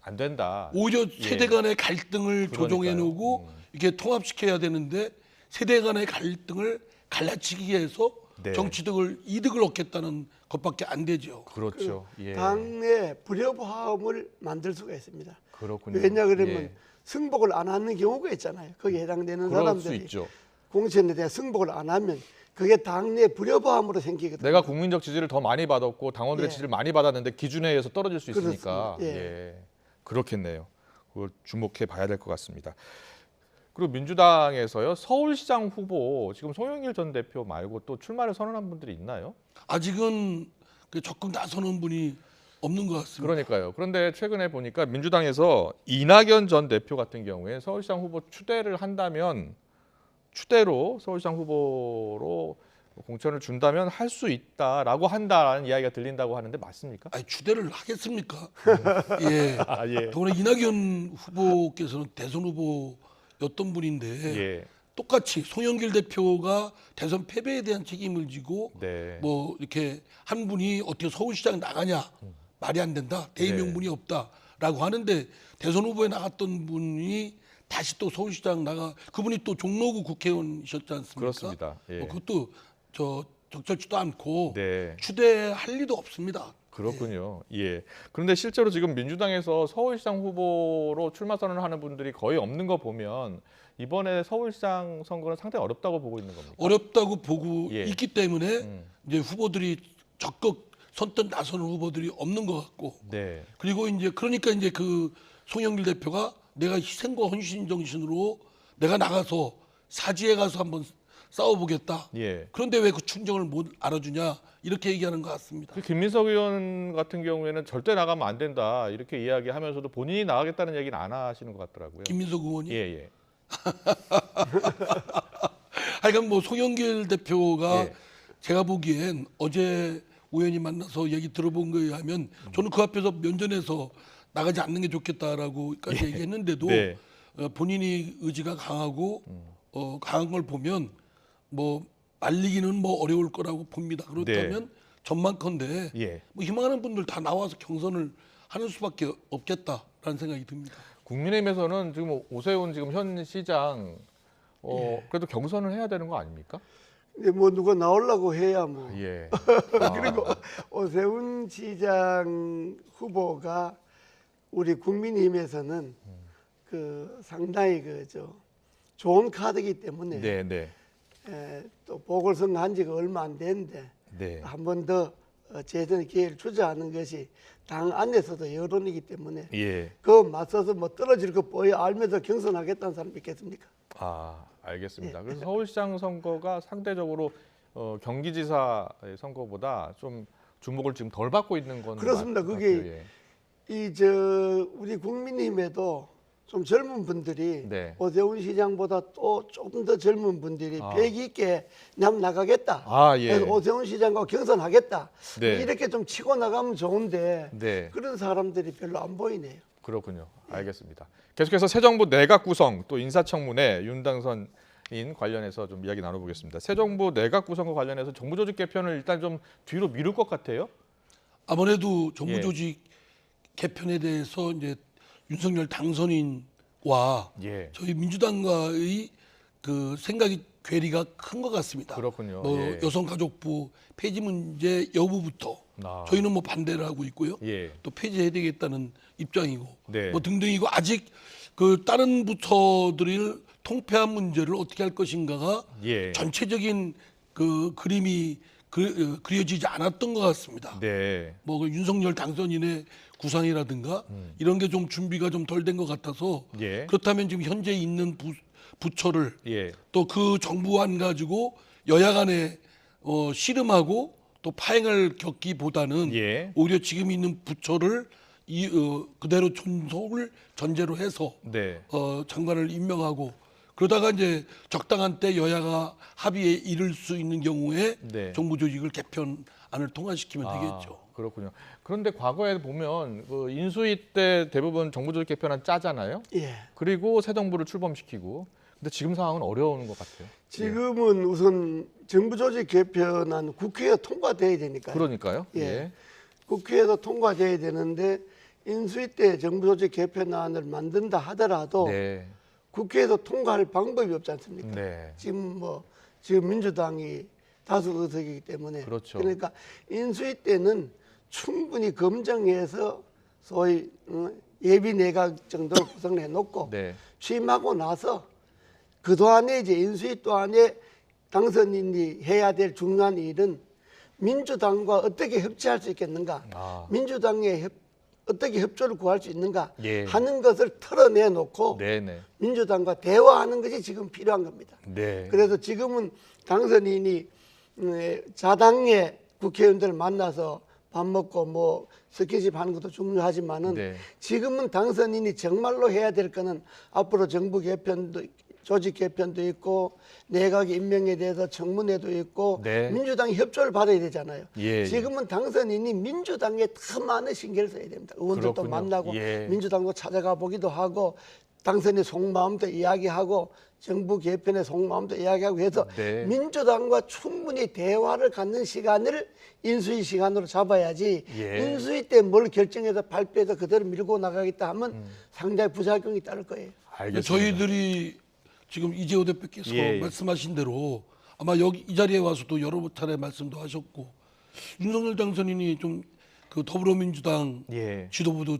안 된다. 오히려 세대 간의 갈등을 그러니까요. 조정해 놓고 이게 통합시켜야 되는데 세대 간의 갈등을 갈라치기 위해서 네. 정치적을 이득을 얻겠다는 것밖에 안 되죠. 그렇죠. 예. 당내 불협화음을 만들 수가 있습니다. 그렇군요. 왜냐 그러면 예. 승복을 안 하는 경우가 있잖아요. 거기에 해당되는 그럴 수 사람들이 있죠. 공천에 대해 승복을 안 하면 그게 당내 불협화음으로 생기거든요. 내가 국민적 지지를 더 많이 받았고 당원들의 예. 지지를 많이 받았는데 기준에 의해서 떨어질 수 있으니까 그렇습니다. 예. 그렇겠네요. 그걸 주목해 봐야 될 것 같습니다. 그리고 민주당에서요 서울시장 후보 지금 송영길 전 대표 말고 또 출마를 선언한 분들이 있나요? 아직은 그 적극 나서는 분이 없는 것 같습니다. 그러니까요. 그런데 최근에 보니까 민주당에서 이낙연 전 대표 같은 경우에 서울시장 후보 추대를 한다면 추대로 서울시장 후보로 공천을 준다면 할 수 있다라고 한다라는 이야기가 들린다고 하는데 맞습니까? 아니 추대를 하겠습니까? 예. 아, 예. 더구나 이낙연 후보께서는 대선 후보였던 분인데 예. 똑같이 송영길 대표가 대선 패배에 대한 책임을 지고 네. 뭐 이렇게 한 분이 어떻게 서울시장 나가냐 말이 안 된다 대의명분이 없다 라고 하는데 대선 후보에 나갔던 분이 다시 또 서울시장 그분이 또 종로구 국회의원이셨지 않습니까? 그렇습니다. 예. 그것도 적절치도 않고 네. 추대할 리도 없습니다. 그렇군요. 예. 그런데 실제로 지금 민주당에서 서울시장 후보로 출마 선언을 하는 분들이 거의 없는 거 보면 이번에 서울시장 선거는 상당히 어렵다고 보고 있는 겁니까? 어렵다고 보고 예. 있기 때문에 이제 후보들이 적극 선뜻 나서는 후보들이 없는 것 같고 네. 그리고 이제 그러니까 이제 그 송영길 대표가 내가 희생과 헌신 정신으로 내가 나가서 사지에 가서 한번 싸워보겠다. 예. 그런데 왜 그 충정을 못 알아주냐 이렇게 얘기하는 것 같습니다. 그 김민석 의원 같은 경우에는 절대 나가면 안 된다 이렇게 이야기하면서도 본인이 나가겠다는 얘기는 안 하시는 것 같더라고요. 김민석 의원이. 예. 하여간 뭐 송영길 대표가 예. 제가 보기엔 어제 우연히 만나서 얘기 들어본 거에 의하면 저는 그 앞에서 면전에서 나가지 않는 게 좋겠다라고까지 얘기했는데도 네. 본인이 의지가 강하고 강한 걸 보면 뭐 말리기는 뭐 어려울 거라고 봅니다. 그렇다면 전망컨대 예. 뭐 희망하는 분들 다 나와서 경선을 하는 수밖에 없겠다라는 생각이 듭니다. 국민의힘에서는 지금 오세훈 지금 현 시장 그래도 경선을 해야 되는 거 아닙니까? 근데 뭐 누가 나오려고 해야 뭐. 예. 그리고 오세훈 시장 후보가 우리 국민의힘에서는 그 상당히 좋은 카드이기 때문에 네. 또 보궐선거 한 지가 얼마 안 됐는데 네. 한 번 더 재선 기회를 주자하는 것이 당 안에서도 여론이기 때문에 예. 그 맞서서 뭐 떨어질 거 보여 알면서 경선하겠다는 사람 있겠습니까? 알겠습니다. 그래서 서울시장 선거가 상대적으로 경기지사 선거보다 좀 주목을 지금 덜 받고 있는 건 그렇습니다. 맞- 그게 같아요. 예. 우리 국민의힘에도 좀 젊은 분들이 네. 오세훈 시장보다 또 조금 더 젊은 분들이 배기 있게 남 나가겠다. 예. 그래서 오세훈 시장과 경선하겠다. 네. 이렇게 좀 치고 나가면 좋은데 네. 그런 사람들이 별로 안 보이네요. 그렇군요. 알겠습니다. 계속해서 새 정부 내각 구성 또 인사청문회 윤당선인 관련해서 좀 이야기 나눠보겠습니다. 새 정부 내각 구성과 관련해서 정부 조직 개편을 일단 좀 뒤로 미룰 것 같아요. 아무래도 정부 예. 조직 개편에 대해서 이제 윤석열 당선인과 예. 저희 민주당과의 그 생각이 괴리가 큰 것 같습니다. 그렇군요. 뭐 예. 여성가족부 폐지 문제 여부부터 저희는 뭐 반대를 하고 있고요. 예. 또 폐지해야 되겠다는 입장이고 네. 뭐 등등이고 아직 그 다른 부처들을 통폐합 문제를 어떻게 할 것인가가 예. 전체적인 그 그림이 그려지지 않았던 것 같습니다. 네. 뭐그 윤석열 당선인의 구상이라든가 이런 게 좀 준비가 좀 덜 된 것 같아서 예. 그렇다면 지금 현재 있는 부처를 예. 또 그 정부안 가지고 여야 간에 씨름하고 또 파행을 겪기보다는 예. 오히려 지금 있는 부처를 그대로 존속을 전제로 해서 네. 장관을 임명하고 그러다가 이제 적당한 때 여야가 합의에 이를 수 있는 경우에 네. 정부 조직을 개편안을 통과시키면 되겠죠. 그렇군요. 그런데 과거에 보면 그 인수위 때 대부분 정부 조직 개편안 짜잖아요. 예. 그리고 새 정부를 출범시키고. 근데 지금 상황은 어려운 것 같아요. 지금은 우선 정부 조직 개편안 국회에 통과돼야 되니까요. 그러니까요. 예. 국회에서 통과돼야 되는데 인수위 때 정부 조직 개편안을 만든다 하더라도 네. 국회에서 통과할 방법이 없지 않습니까? 네. 지금 민주당이 다수 의석이기 때문에 그렇죠. 그러니까 인수위 때는 충분히 검증해서 소위 예비 내각 정도를 구성을 해놓고 네. 취임하고 나서 그동안에 이제 인수위 또한에 당선인이 해야 될 중요한 일은 민주당과 어떻게 협치할 수 있겠는가, 민주당에 어떻게 협조를 구할 수 있는가 예. 하는 것을 털어내놓고 네네. 민주당과 대화하는 것이 지금 필요한 겁니다. 네. 그래서 지금은 당선인이 자당의 국회의원들을 만나서 밥 먹고 뭐 스킨십 하는 것도 중요하지만은 네. 지금은 당선인이 정말로 해야 될 거는 앞으로 정부 개편도 조직 개편도 있고 내각 임명에 대해서 청문회도 있고 네. 민주당이 협조를 받아야 되잖아요. 예. 지금은 당선인이 민주당에 더 많은 신경을 써야 됩니다. 의원들도 그렇군요. 만나고 예. 민주당도 찾아가 보기도 하고 당선의 속마음도 이야기하고 정부 개편의 속마음도 이야기하고 해서 네. 민주당과 충분히 대화를 갖는 시간을 인수위 시간으로 잡아야지 예. 인수위 때 뭘 결정해서 발표해서 그대로 밀고 나가겠다 하면 상당히 부작용이 따를 거예요. 알겠습니다. 저희들이 지금 이재호 대표께서 예. 말씀하신 대로 아마 여기 이 자리에 와서도 여러 차례 말씀도 하셨고 윤석열 당선인이 좀 그 더불어민주당 예. 지도부도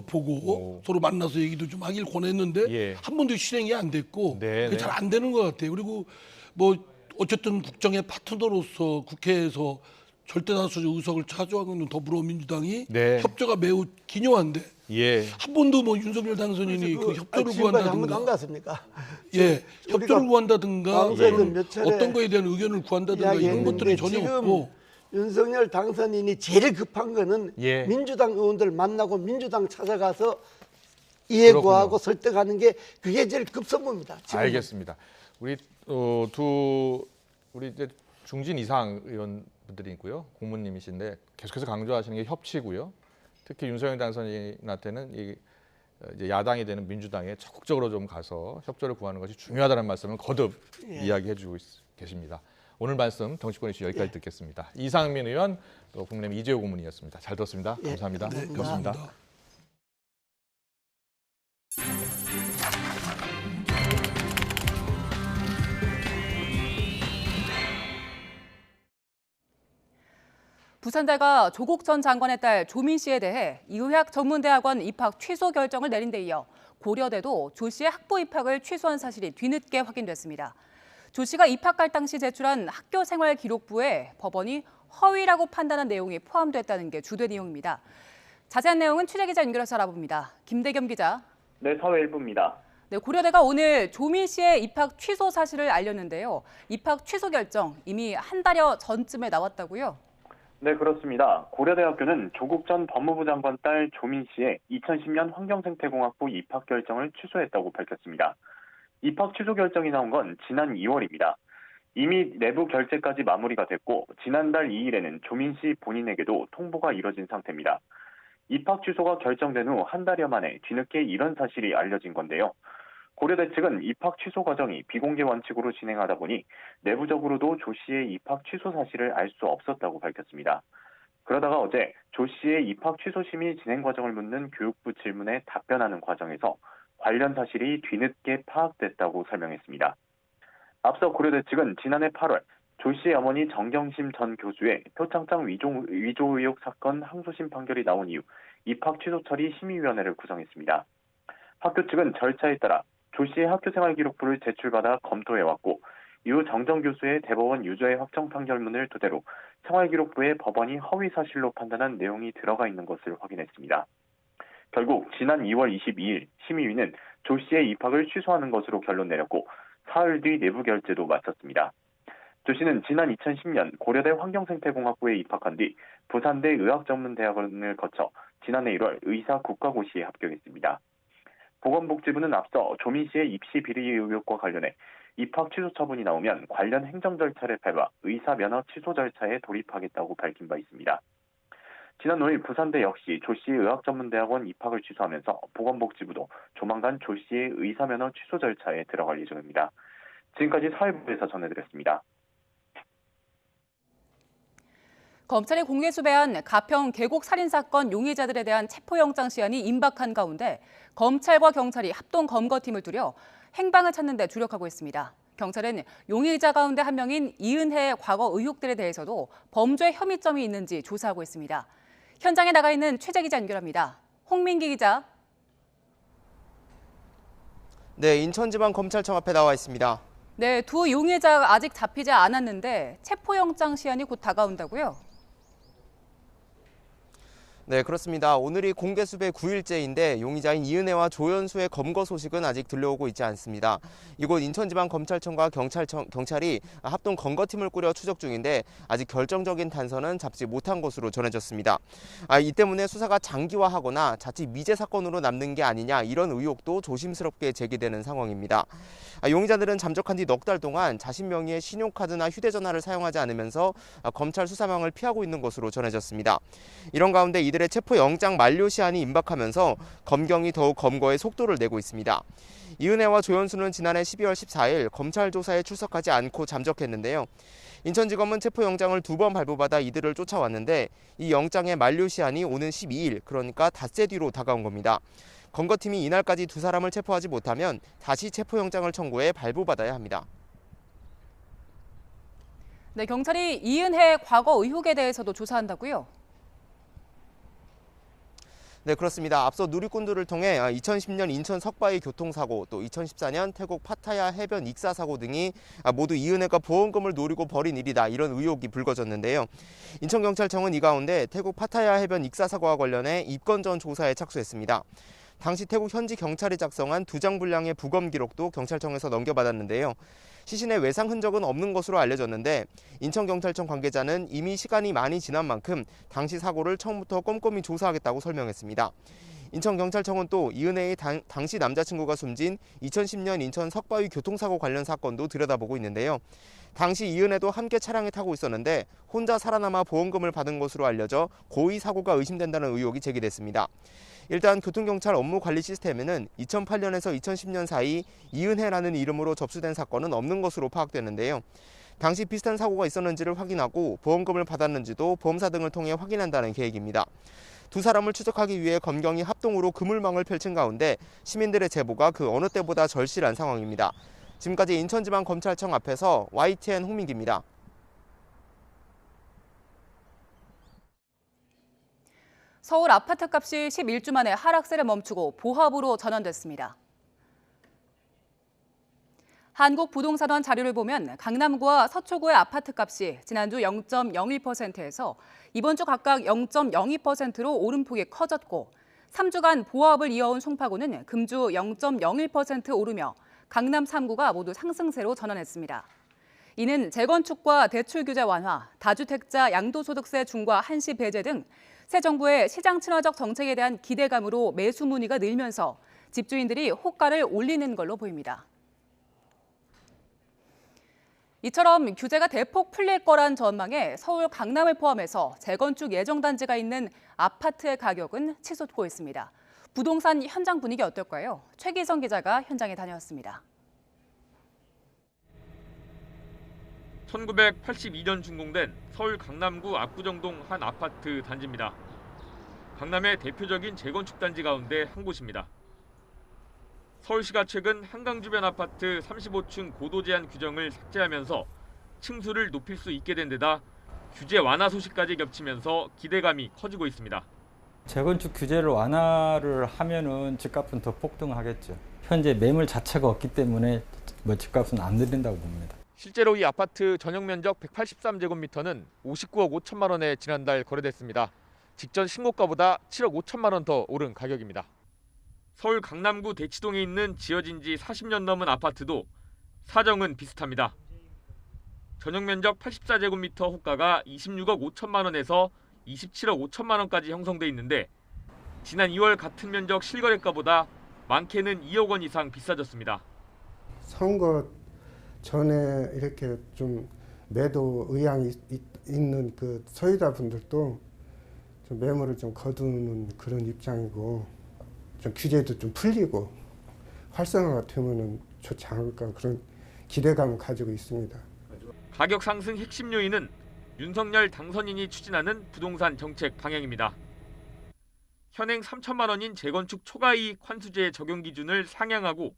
보고 서로 만나서 얘기도 좀 하길 권했는데 예. 한 번도 실행이 안 됐고 네, 그게 잘 안 되는 것 같아요. 그리고 뭐 어쨌든 국정의 파트너로서 국회에서 절대다수 의석을 차지하고 있는 더불어민주당이 네. 협조가 매우 기묘한데 예. 한 번도 뭐 윤석열 당선인이 그 협조를 지금까지 한 번도 안 구한다든가 갔습니까? 예, 협조를 구한다든가 방송에서 몇 차례 어떤 거에 대한 의견을 구한다든가 이런 것들이 전혀 지금 없고 윤석열 당선인이 제일 급한 거는 예. 민주당 의원들 만나고 민주당 찾아가서 이해 구하고 설득하는 게 그게 제일 급선무입니다. 지금. 알겠습니다. 우리 우리 이제 중진 이상 의원분들이 있고요, 고문님이신데 계속해서 강조하시는 게 협치고요. 특히 윤석열 당선인한테는 이제 야당이 되는 민주당에 적극적으로 좀 가서 협조를 구하는 것이 중요하다는 말씀을 거듭 이야기해주고 계십니다. 오늘 말씀 정치권 이슈 여기까지 듣겠습니다. 이상민 의원, 또 국민의힘 이재호 고문이었습니다. 잘 들었습니다. 감사합니다. 네, 고맙습니다. 감사합니다. 부산대가 조국 전 장관의 딸 조민 씨에 대해 의학전문대학원 입학 취소 결정을 내린 데 이어 고려대도 조 씨의 학부 입학을 취소한 사실이 뒤늦게 확인됐습니다. 조 씨가 입학할 당시 제출한 학교생활기록부에 법원이 허위라고 판단한 내용이 포함됐다는 게 주된 내용입니다. 자세한 내용은 취재기자 연결해서 알아봅니다. 김대겸 기자. 네, 사회일부입니다. 네, 고려대가 오늘 조민 씨의 입학 취소 사실을 알렸는데요. 입학 취소 결정 이미 한 달여 전쯤에 나왔다고요? 네, 그렇습니다. 고려대학교는 조국 전 법무부 장관 딸 조민 씨의 2010년 환경생태공학부 입학 결정을 취소했다고 밝혔습니다. 입학 취소 결정이 나온 건 지난 2월입니다. 이미 내부 결재까지 마무리가 됐고 지난달 2일에는 조민 씨 본인에게도 통보가 이뤄진 상태입니다. 입학 취소가 결정된 후 한 달여 만에 뒤늦게 이런 사실이 알려진 건데요. 고려대 측은 입학 취소 과정이 비공개 원칙으로 진행하다 보니 내부적으로도 조 씨의 입학 취소 사실을 알 수 없었다고 밝혔습니다. 그러다가 어제 조 씨의 입학 취소 심의 진행 과정을 묻는 교육부 질문에 답변하는 과정에서 관련 사실이 뒤늦게 파악됐다고 설명했습니다. 앞서 고려대 측은 지난해 8월 조 씨의 어머니 정경심 전 교수의 표창장 위조 의혹 사건 항소심 판결이 나온 이후 입학 취소 처리 심의위원회를 구성했습니다. 학교 측은 절차에 따라 조 씨의 학교생활기록부를 제출받아 검토해왔고 이후 정정 교수의 대법원 유죄 확정 판결문을 토대로 생활기록부에 법원이 허위 사실로 판단한 내용이 들어가 있는 것을 확인했습니다. 결국 지난 2월 22일 심의위는 조 씨의 입학을 취소하는 것으로 결론 내렸고 사흘 뒤 내부 결재도 마쳤습니다. 조 씨는 지난 2010년 고려대 환경생태공학부에 입학한 뒤 부산대 의학전문대학원을 거쳐 지난해 1월 의사국가고시에 합격했습니다. 보건복지부는 앞서 조민 씨의 입시 비리 의혹과 관련해 입학 취소 처분이 나오면 관련 행정 절차를 밟아 의사 면허 취소 절차에 돌입하겠다고 밝힌 바 있습니다. 지난 5일 부산대 역시 조 씨의 의학전문대학원 입학을 취소하면서 보건복지부도 조만간 조 씨의 의사 면허 취소 절차에 들어갈 예정입니다. 지금까지 사회부에서 전해드렸습니다. 검찰이 공개 수배한 가평 계곡 살인 사건 용의자들에 대한 체포영장 시한이 임박한 가운데 검찰과 경찰이 합동 검거팀을 두려 행방을 찾는 데 주력하고 있습니다. 경찰은 용의자 가운데 한 명인 이은혜의 과거 의혹들에 대해서도 범죄 혐의점이 있는지 조사하고 있습니다. 현장에 나가 있는 취재기자 연결합니다. 홍민기 기자. 네, 인천지방검찰청 앞에 나와 있습니다. 네, 두 용의자가 아직 잡히지 않았는데 체포영장 시한이 곧 다가온다고요? 네, 그렇습니다. 오늘이 공개 수배 9일째인데 용의자인 이은혜와 조연수의 검거 소식은 아직 들려오고 있지 않습니다. 이곳 인천지방검찰청과 경찰이 합동 검거팀을 꾸려 추적 중인데 아직 결정적인 단서는 잡지 못한 것으로 전해졌습니다. 이 때문에 수사가 장기화하거나 자칫 미제 사건으로 남는 게 아니냐 이런 의혹도 조심스럽게 제기되는 상황입니다. 용의자들은 잠적한 뒤 넉 달 동안 자신 명의의 신용카드나 휴대전화를 사용하지 않으면서 검찰 수사망을 피하고 있는 것으로 전해졌습니다. 이런 가운데 이들 이들의 체포영장 만료 시한이 임박하면서 검경이 더욱 검거에 속도를 내고 있습니다. 이은혜와 조연수는 지난해 12월 14일 검찰 조사에 출석하지 않고 잠적했는데요. 인천지검은 체포영장을 2번 발부받아 이들을 쫓아왔는데 이 영장의 만료 시한이 오는 12일, 그러니까 닷새 뒤로 다가온 겁니다. 검거팀이 이날까지 두 사람을 체포하지 못하면 다시 체포영장을 청구해 발부받아야 합니다. 네, 경찰이 이은혜 과거 의혹에 대해서도 조사한다고요? 네, 그렇습니다. 앞서 누리꾼들을 통해 2010년 인천 석바위 교통사고, 또 2014년 태국 파타야 해변 익사사고 등이 모두 이은혜가 보험금을 노리고 벌인 일이다, 이런 의혹이 불거졌는데요. 인천경찰청은 이 가운데 태국 파타야 해변 익사사고와 관련해 입건 전 조사에 착수했습니다. 당시 태국 현지 경찰이 작성한 2장 분량의 부검 기록도 경찰청에서 넘겨받았는데요. 시신의 외상 흔적은 없는 것으로 알려졌는데 인천경찰청 관계자는 이미 시간이 많이 지난 만큼 당시 사고를 처음부터 꼼꼼히 조사하겠다고 설명했습니다. 인천경찰청은 또 이은혜의 당시 남자친구가 숨진 2010년 인천 석바위 교통사고 관련 사건도 들여다보고 있는데요. 당시 이은혜도 함께 차량에 타고 있었는데 혼자 살아남아 보험금을 받은 것으로 알려져 고의 사고가 의심된다는 의혹이 제기됐습니다. 일단 교통경찰 업무관리 시스템에는 2008년에서 2010년 사이 이은혜라는 이름으로 접수된 사건은 없는 것으로 파악되는데요. 당시 비슷한 사고가 있었는지를 확인하고 보험금을 받았는지도 보험사 등을 통해 확인한다는 계획입니다. 두 사람을 추적하기 위해 검경이 합동으로 그물망을 펼친 가운데 시민들의 제보가 그 어느 때보다 절실한 상황입니다. 지금까지 인천지방검찰청 앞에서 YTN 홍민기입니다. 서울 아파트값이 11주 만에 하락세를 멈추고 보합으로 전환됐습니다. 한국부동산원 자료를 보면 강남구와 서초구의 아파트값이 지난주 0.01%에서 이번 주 각각 0.02%로 오름폭이 커졌고 3주간 보합을 이어온 송파구는 금주 0.01% 오르며 강남 3구가 모두 상승세로 전환했습니다. 이는 재건축과 대출 규제 완화, 다주택자 양도소득세 중과 한시 배제 등 새 정부의 시장 친화적 정책에 대한 기대감으로 매수 문의가 늘면서 집주인들이 호가를 올리는 걸로 보입니다. 이처럼 규제가 대폭 풀릴 거란 전망에 서울 강남을 포함해서 재건축 예정 단지가 있는 아파트의 가격은 치솟고 있습니다. 부동산 현장 분위기 어떨까요? 최기성 기자가 현장에 다녀왔습니다. 1982년 준공된 서울 강남구 압구정동 한 아파트 단지입니다. 강남의 대표적인 재건축 단지 가운데 한 곳입니다. 서울시가 최근 한강 주변 아파트 35층 고도 제한 규정을 삭제하면서 층수를 높일 수 있게 된 데다 규제 완화 소식까지 겹치면서 기대감이 커지고 있습니다. 재건축 규제를 완화를 하면은 집값은 더 폭등하겠죠. 현재 매물 자체가 없기 때문에 집값은 안 내린다고 봅니다. 실제로 이 아파트 전용 면적 183제곱미터는 59억 5천만 원에 지난달 거래됐습니다. 직전 신고가보다 7억 5천만 원 더 오른 가격입니다. 서울 강남구 대치동에 있는 지어진 지 40년 넘은 아파트도 사정은 비슷합니다. 전용 면적 84제곱미터 호가가 26억 5천만 원에서 27억 5천만 원까지 형성돼 있는데 지난 2월 같은 면적 실거래가보다 많게는 2억 원 이상 비싸졌습니다. 선거 전에 이렇게 좀 매도 의향이 있는 그 소유자분들도 좀 매물을 좀 거두는 그런 입장이고 좀 규제도 좀 풀리고 활성화가 되면은 좋지 않을까 그런 기대감을 가지고 있습니다. 가격 상승 핵심 요인은 윤석열 당선인이 추진하는 부동산 정책 방향입니다. 현행 3천만 원인 재건축 초과이익 환수제 적용 기준을 상향하고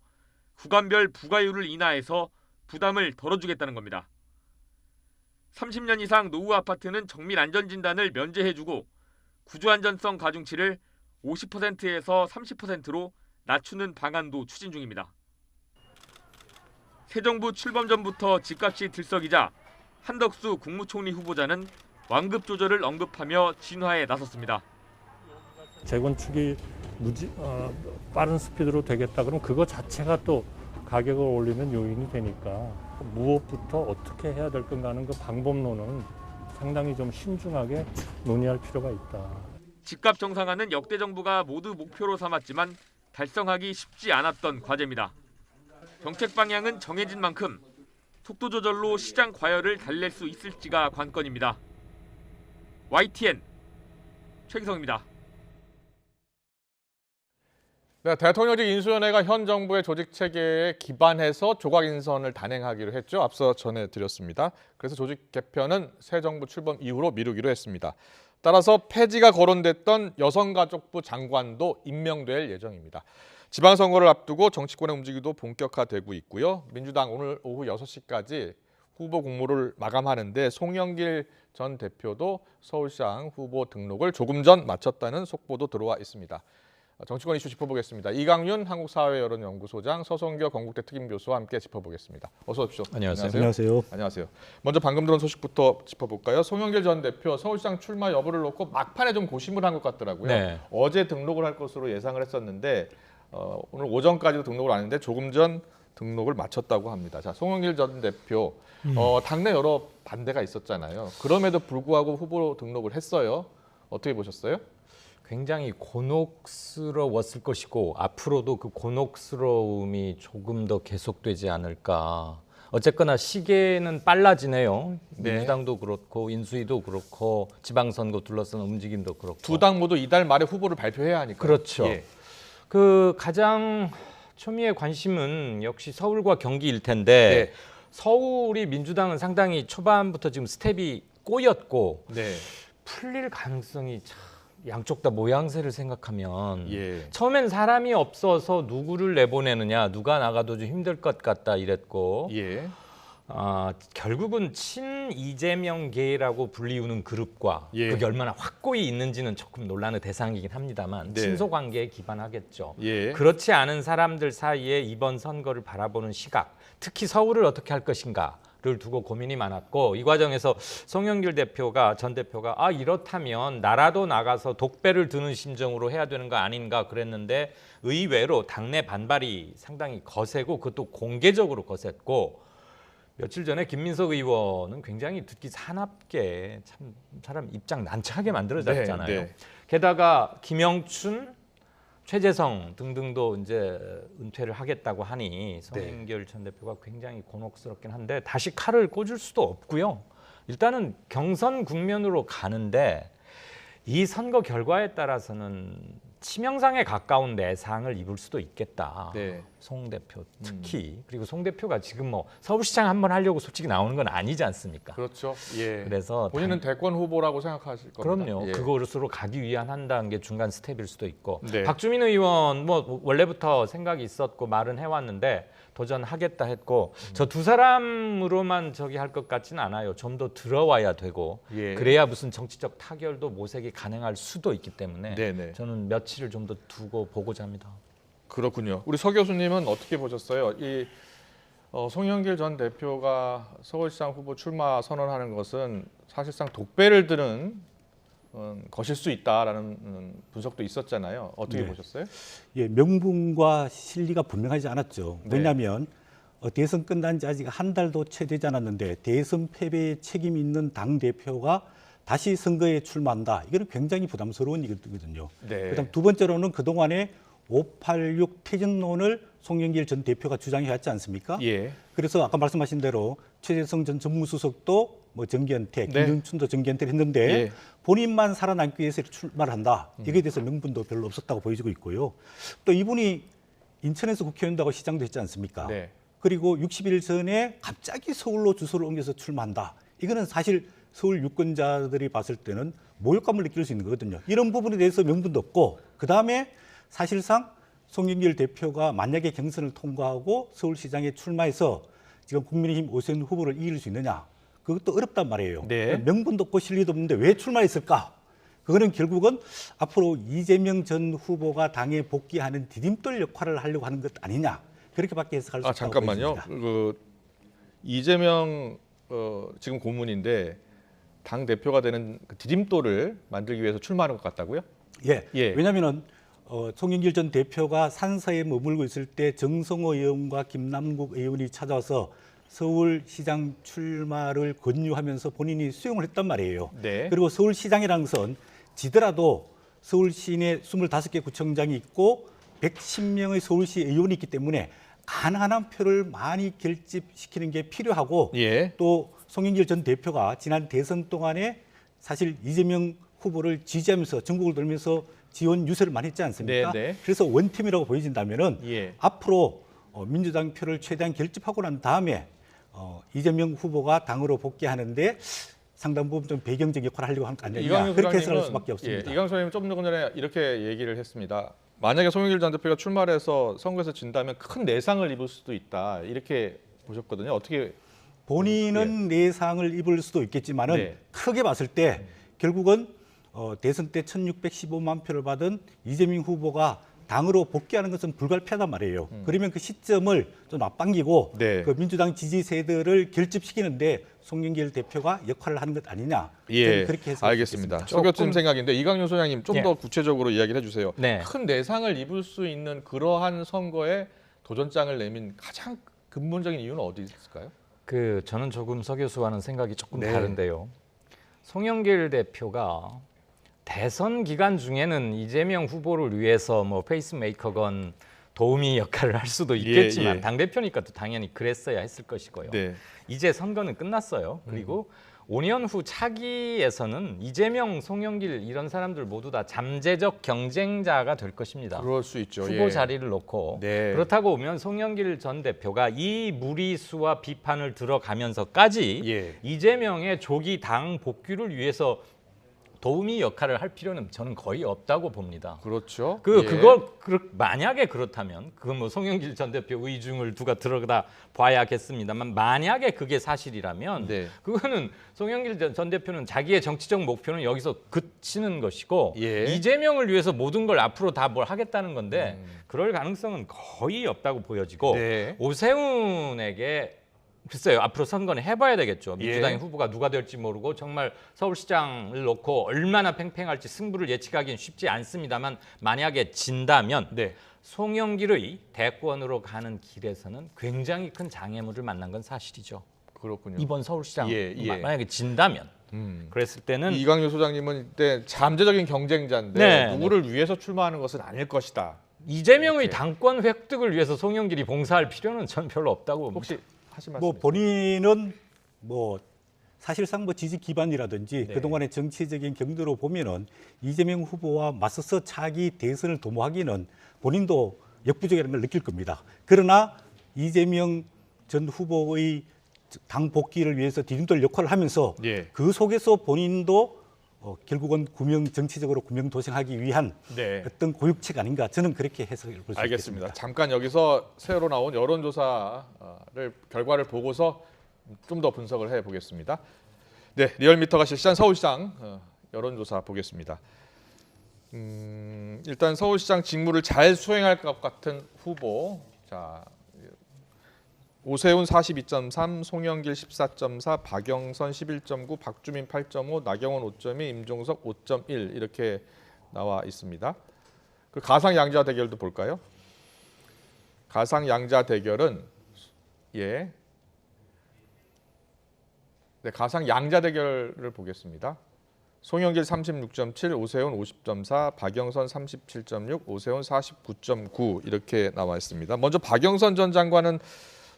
구간별 부과율을 인하해서 부담을 덜어주겠다는 겁니다. 30년 이상 노후 아파트는 정밀 안전진단을 면제해주고 구조안전성 가중치를 50%에서 30%로 낮추는 방안도 추진 중입니다. 새 정부 출범 전부터 집값이 들썩이자 한덕수 국무총리 후보자는 완급 조절을 언급하며 진화에 나섰습니다. 재건축이 빠른 스피드로 되겠다 그러면 그거 자체가 또 가격을 올리는 요인이 되니까 무엇부터 어떻게 해야 될 건가 하는 그 방법론은 상당히 좀 신중하게 논의할 필요가 있다. 집값 정상화는 역대 정부가 모두 목표로 삼았지만 달성하기 쉽지 않았던 과제입니다. 정책 방향은 정해진 만큼 속도 조절로 시장 과열을 달랠 수 있을지가 관건입니다. YTN 최기성입니다. 네, 대통령직 인수위원회가 현 정부의 조직 체계에 기반해서 조각 인선을 단행하기로 했죠. 앞서 전해드렸습니다. 그래서 조직 개편은 새 정부 출범 이후로 미루기로 했습니다. 따라서 폐지가 거론됐던 여성가족부 장관도 임명될 예정입니다. 지방선거를 앞두고 정치권의 움직임도 본격화되고 있고요. 민주당 오늘 오후 6시까지 후보 공모를 마감하는데 송영길 전 대표도 서울시장 후보 등록을 조금 전 마쳤다는 속보도 들어와 있습니다. 정치권 이슈 짚어보겠습니다. 이강윤 한국사회여론연구소장, 서성교 건국대 특임교수와 함께 짚어보겠습니다. 어서 오십시오. 안녕하세요. 안녕하세요. 먼저 방금 들어온 소식부터 짚어볼까요? 송영길 전 대표 서울시장 출마 여부를 놓고 막판에 좀 고심을 한 것 같더라고요. 네. 어제 등록을 할 것으로 예상을 했었는데 오늘 오전까지도 등록을 안 했는데 조금 전 등록을 마쳤다고 합니다. 자, 송영길 전 대표 당내 여러 반대가 있었잖아요. 그럼에도 불구하고 후보로 등록을 했어요. 어떻게 보셨어요? 굉장히 곤혹스러웠을 것이고 앞으로도 그 곤혹스러움이 조금 더 계속되지 않을까. 어쨌거나 시계는 빨라지네요. 네. 민주당도 그렇고 인수위도 그렇고 지방선거 둘러싼 움직임도 그렇고. 두 당 모두 이달 말에 후보를 발표해야 하니까. 그렇죠. 예. 그 가장 초미의 관심은 역시 서울과 경기일 텐데 네. 서울이 민주당은 상당히 초반부터 지금 스텝이 꼬였고 네. 풀릴 가능성이 참 양쪽 다 모양새를 생각하면 예. 처음엔 사람이 없어서 누구를 내보내느냐 누가 나가도 좀 힘들 것 같다 이랬고 예. 결국은 친 이재명계라고 불리우는 그룹과 예. 그게 얼마나 확고히 있는지는 조금 논란의 대상이긴 합니다만 네. 친소 관계에 기반하겠죠. 예. 그렇지 않은 사람들 사이에 이번 선거를 바라보는 시각, 특히 서울을 어떻게 할 것인가를 두고 고민이 많았고 이 과정에서 송영길 전 대표가 이렇다면 나라도 나가서 독배를 드는 심정으로 해야 되는 거 아닌가 그랬는데 의외로 당내 반발이 상당히 거세고 그것도 공개적으로 거셌고 며칠 전에 김민석 의원은 굉장히 듣기 사납게 참 사람 입장 난처하게 만들어졌잖아요. 네, 네. 게다가 김영춘, 최재성 등등도 이제 은퇴를 하겠다고 하니 송영길 전 대표가 굉장히 곤혹스럽긴 한데 다시 칼을 꽂을 수도 없고요. 일단은 경선 국면으로 가는데 이 선거 결과에 따라서는 치명상에 가까운 내상을 입을 수도 있겠다. 네. 송 대표 특히 그리고 송 대표가 지금 뭐 서울시장 한번 하려고 솔직히 나오는 건 아니지 않습니까? 그렇죠. 예. 그래서 본인은 대권 후보라고 생각하실 겁니다. 그럼요. 예. 그것으로 가기 위한 한다는 게 중간 스텝일 수도 있고 네. 박주민 의원 뭐 원래부터 생각이 있었고 말은 해왔는데 도전하겠다 했고 저 두 사람으로만 저기 할 것 같지는 않아요. 좀 더 들어와야 되고 예. 그래야 무슨 정치적 타결도 모색이 가능할 수도 있기 때문에 네네. 저는 며칠을 좀 더 두고 보고자 합니다. 그렇군요. 우리 서 교수님은 어떻게 보셨어요? 이 송영길 전 대표가 서울시장 후보 출마 선언하는 것은 사실상 독배를 드는 것일 수 있다라는 분석도 있었잖아요. 어떻게 네. 보셨어요? 예, 명분과 실리가 분명하지 않았죠. 네. 왜냐하면 대선 끝난 지 아직 한 달도 채 되지 않았는데 대선 패배에 책임이 있는 당 대표가 다시 선거에 출마한다. 이거는 굉장히 부담스러운 일이거든요. 네. 그다음 두 번째로는 그동안에 586 퇴진론을 송영길 전 대표가 주장해왔지 않습니까? 예. 그래서 아까 말씀하신 대로 최재성 전 정무수석도 뭐 정기현퇴, 네. 김영춘도 정기현퇴를 했는데 예. 본인만 살아남기 위해서 출마를 한다. 이거에 대해서 명분도 별로 없었다고 보여지고 있고요. 또 이분이 인천에서 국회의원하고 시장도 했지 않습니까? 네. 그리고 60일 전에 갑자기 서울로 주소를 옮겨서 출마한다. 이거는 사실 서울 유권자들이 봤을 때는 모욕감을 느낄 수 있는 거거든요. 이런 부분에 대해서 명분도 없고 그다음에 사실상 송영길 대표가 만약에 경선을 통과하고 서울시장에 출마해서 지금 국민의힘 오세훈 후보를 이길 수 있느냐. 그것도 어렵단 말이에요. 네. 명분도 없고 실리도 없는데 왜 출마했을까? 그거는 결국은 앞으로 이재명 전 후보가 당에 복귀하는 디딤돌 역할을 하려고 하는 것 아니냐. 그렇게밖에 해석할 수 없다고 잠깐만요. 보여집니다. 이재명 지금 고문인데 당 대표가 되는 그 디딤돌을 만들기 위해서 출마하는 것 같다고요? 예. 예. 왜냐하면은 송영길 전 대표가 산사에 머물고 있을 때 정성호 의원과 김남국 의원이 찾아와서 서울시장 출마를 권유하면서 본인이 수용을 했단 말이에요. 네. 그리고 서울시장이라는 것은 지더라도 서울 시내 25개 구청장이 있고 110명의 서울시 의원이 있기 때문에 가난한 표를 많이 결집시키는 게 필요하고 예. 또 송영길 전 대표가 지난 대선 동안에 사실 이재명 후보를 지지하면서 전국을 돌면서 지원 유세를 많이 했지 않습니까? 네, 네. 그래서 원팀이라고 보여진다면은 예. 앞으로 민주당 표를 최대한 결집하고 난 다음에 이재명 후보가 당으로 복귀하는데 상당 부분 좀 배경적 역할을 하려고 하는 거 아니냐, 그렇게 해석할 수밖에 없습니다. 이강수 의원님 좀 전에 이렇게 얘기를 했습니다. 만약에 송영길 전 대표가 출마를 해서 선거에서 진다면 큰 내상을 입을 수도 있다, 이렇게 보셨거든요. 어떻게 본인은 내상을 입을 수도 있겠지만은 네. 크게 봤을 때 결국은 대선 때 1615만 표를 받은 이재명 후보가 당으로 복귀하는 것은 불가피하단 말이에요. 그러면 그 시점을 좀 앞당기고 네. 그 민주당 지지 세대를 결집시키는데 송영길 대표가 역할을 하는 것 아니냐. 예, 그렇게 해서 알겠습니다. 소교팀 생각인데 이강윤 소장님 좀 더 예. 구체적으로 이야기를 해주세요. 네. 큰 내상을 입을 수 있는 그러한 선거에 도전장을 내민 가장 근본적인 이유는 어디 있을까요? 저는 조금 서 교수와는 생각이 조금 네. 다른데요. 송영길 대표가 대선 기간 중에는 이재명 후보를 위해서 뭐 페이스메이커건 도우미 역할을 할 수도 있겠지만 예. 당대표니까 또 당연히 그랬어야 했을 것이고요. 네. 이제 선거는 끝났어요. 그리고 5년 후 차기에서는 이재명, 송영길 이런 사람들 모두 다 잠재적 경쟁자가 될 것입니다. 그럴 수 있죠. 후보 예. 자리를 놓고 네. 그렇다고 보면 송영길 전 대표가 이 무리수와 비판을 들어가면서까지 예. 이재명의 조기 당 복귀를 위해서 도우미 역할을 할 필요는 저는 거의 없다고 봅니다. 그렇죠. 만약에 그렇다면 그건 뭐 송영길 전 대표 의중을 누가 들어다 봐야겠습니다만 만약에 그게 사실이라면 네. 그거는 송영길 전 대표는 자기의 정치적 목표는 여기서 그치는 것이고 예. 이재명을 위해서 모든 걸 앞으로 다 뭘 하겠다는 건데 그럴 가능성은 거의 없다고 보여지고 네. 오세훈에게 글쎄요. 앞으로 선거는 해봐야 되겠죠. 민주당의 예. 후보가 누가 될지 모르고 정말 서울시장을 놓고 얼마나 팽팽할지 승부를 예측하기는 쉽지 않습니다만 만약에 진다면 네. 송영길의 대권으로 가는 길에서는 굉장히 큰 장애물을 만난 건 사실이죠. 그렇군요. 이번 서울시장 예, 예. 만약에 진다면 그랬을 때는 이강윤 소장님은 이때 잠재적인 경쟁자인데 네, 누구를 위해서 출마하는 것은 아닐 것이다. 이재명의 이렇게. 당권 획득을 위해서 송영길이 봉사할 필요는 저는 별로 없다고 봅니다. 혹시 하신 말씀 뭐 본인은 뭐 사실상 뭐 지지 기반이라든지 네. 그동안의 정치적인 경도로 보면은 이재명 후보와 맞서서 차기 대선을 도모하기는 본인도 역부족이라는 걸 느낄 겁니다. 그러나 이재명 전 후보의 당 복귀를 위해서 디딤돌 역할을 하면서 예. 그 속에서 본인도 결국은 정치적으로 구명 도생하기 위한 네. 어떤 고육책 아닌가, 저는 그렇게 해석을 볼 수 알겠습니다. 있겠습니다. 잠깐 여기서 새로 나온 여론조사를 결과를 보고서 좀 더 분석을 해보겠습니다. 네, 리얼미터가 실시한 서울시장 여론조사 보겠습니다. 일단 서울시장 직무를 잘 수행할 것 같은 후보, 자 오세훈 42.3, 송영길 14.4, 박영선 11.9, 박주민 8.5, 나경원 5.2, 임종석 5.1 이렇게 나와 있습니다. 그 가상 양자 대결도 볼까요? 가상 양자 대결은 네, 가상 양자 대결을 보겠습니다. 송영길 36.7, 오세훈 50.4, 박영선 37.6, 오세훈 49.9 이렇게 나와 있습니다. 먼저 박영선 전 장관은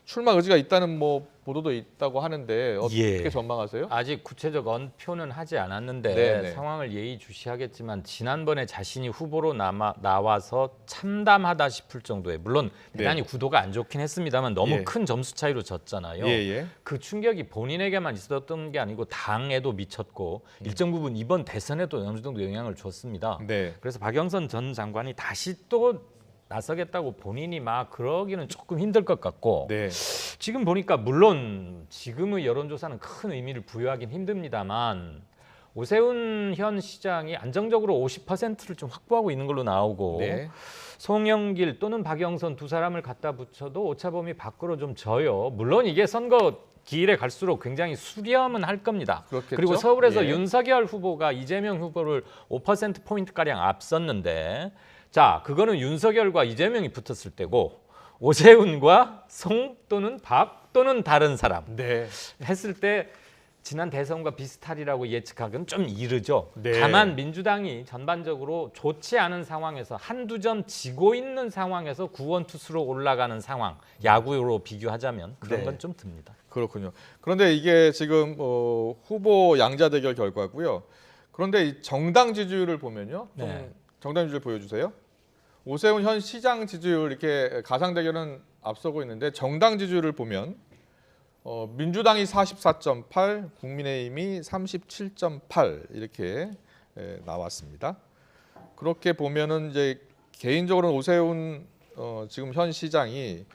출마 의지가 있다는 뭐 보도도 있다고 하는데 어떻게 예. 전망하세요? 아직 구체적 언표는 하지 않았는데 네네. 상황을 예의주시하겠지만 지난번에 자신이 후보로 나와서 참담하다 싶을 정도의 물론 대단히 구도가 안 좋긴 했습니다만 너무 예. 큰 점수 차이로 졌잖아요. 예. 그 충격이 본인에게만 있었던 게 아니고 당에도 미쳤고 일정 부분 이번 대선에도 어느 정도 영향을 줬습니다. 네. 그래서 박영선 전 장관이 다시 또 나서겠다고 본인이 막 그러기는 조금 힘들 것 같고 네. 지금 보니까 물론 지금의 여론조사는 큰 의미를 부여하긴 힘듭니다만 오세훈 현 시장이 안정적으로 50%를 좀 확보하고 있는 걸로 나오고 네. 송영길 또는 박영선 두 사람을 갖다 붙여도 오차범위 밖으로 좀 져요. 물론 이게 선거 기일에 갈수록 굉장히 수렴은 할 겁니다. 그렇겠죠? 그리고 서울에서 예. 윤석열 후보가 이재명 후보를 5%포인트가량 앞섰는데 자, 그거는 윤석열과 이재명이 붙었을 때고 오세훈과 송 또는 박 또는 다른 사람 했을 때 지난 대선과 비슷하리라고 예측하기는 좀 이르죠. 네. 다만 민주당이 전반적으로 좋지 않은 상황에서 한두 점 지고 있는 상황에서 구원투수로 올라가는 상황, 야구로 비교하자면 그런 네. 건 좀 듭니다. 그렇군요. 그런데 이게 지금 후보 양자 대결 결과고요. 그런데 이 정당 지지율을 보면요. 좀 네. 정당 지지율 보여주세요. 오세훈 현 시장 지지율 이렇게 가상 대결은 앞서고 있는데 정당 지지율을 보면 민주당이 44.8, 국민의힘이 37.8 이렇게 나왔습니다. 그렇게 보면은 이제 개인적으로는 오세훈 지금 현 시장이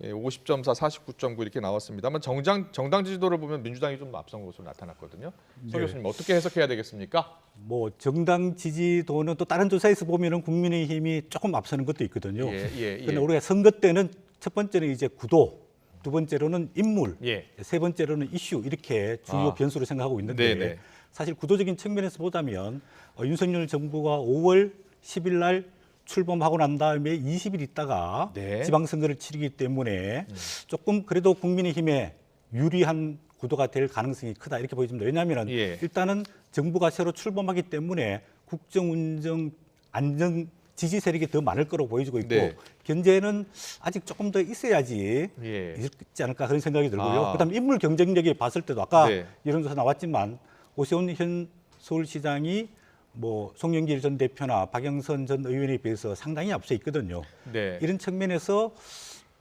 50.4, 49.9 이렇게 나왔습니다만 정당 지지도를 보면 민주당이 좀 앞선 것으로 나타났거든요. 서 네. 교수님 어떻게 해석해야 되겠습니까? 뭐 정당 지지도는 또 다른 조사에서 보면은 국민의힘이 조금 앞서는 것도 있거든요. 그런데 우리가 선거 때는 첫 번째는 이제 구도, 두 번째로는 인물, 세 번째로는 이슈 이렇게 주요 변수로 생각하고 있는데 네네. 사실 구도적인 측면에서 보자면 윤석열 정부가 5월 10일 날 출범하고 난 다음에 20일 있다가 지방선거를 치르기 때문에 조금 그래도 국민의힘에 유리한 구도가 될 가능성이 크다 이렇게 보여집니다. 왜냐하면 일단은 정부가 새로 출범하기 때문에 국정 운정 안정 지지 세력이 더 많을 거라고 보여지고 있고 견제는 아직 조금 더 있어야지 있지 않을까 그런 생각이 들고요. 그다음 인물 경쟁력이 봤을 때도 아까 여론조사 나왔지만 오세훈 현 서울시장이 뭐 송영길 전 대표나 박영선 전 의원에 비해서 상당히 앞서 있거든요. 이런 측면에서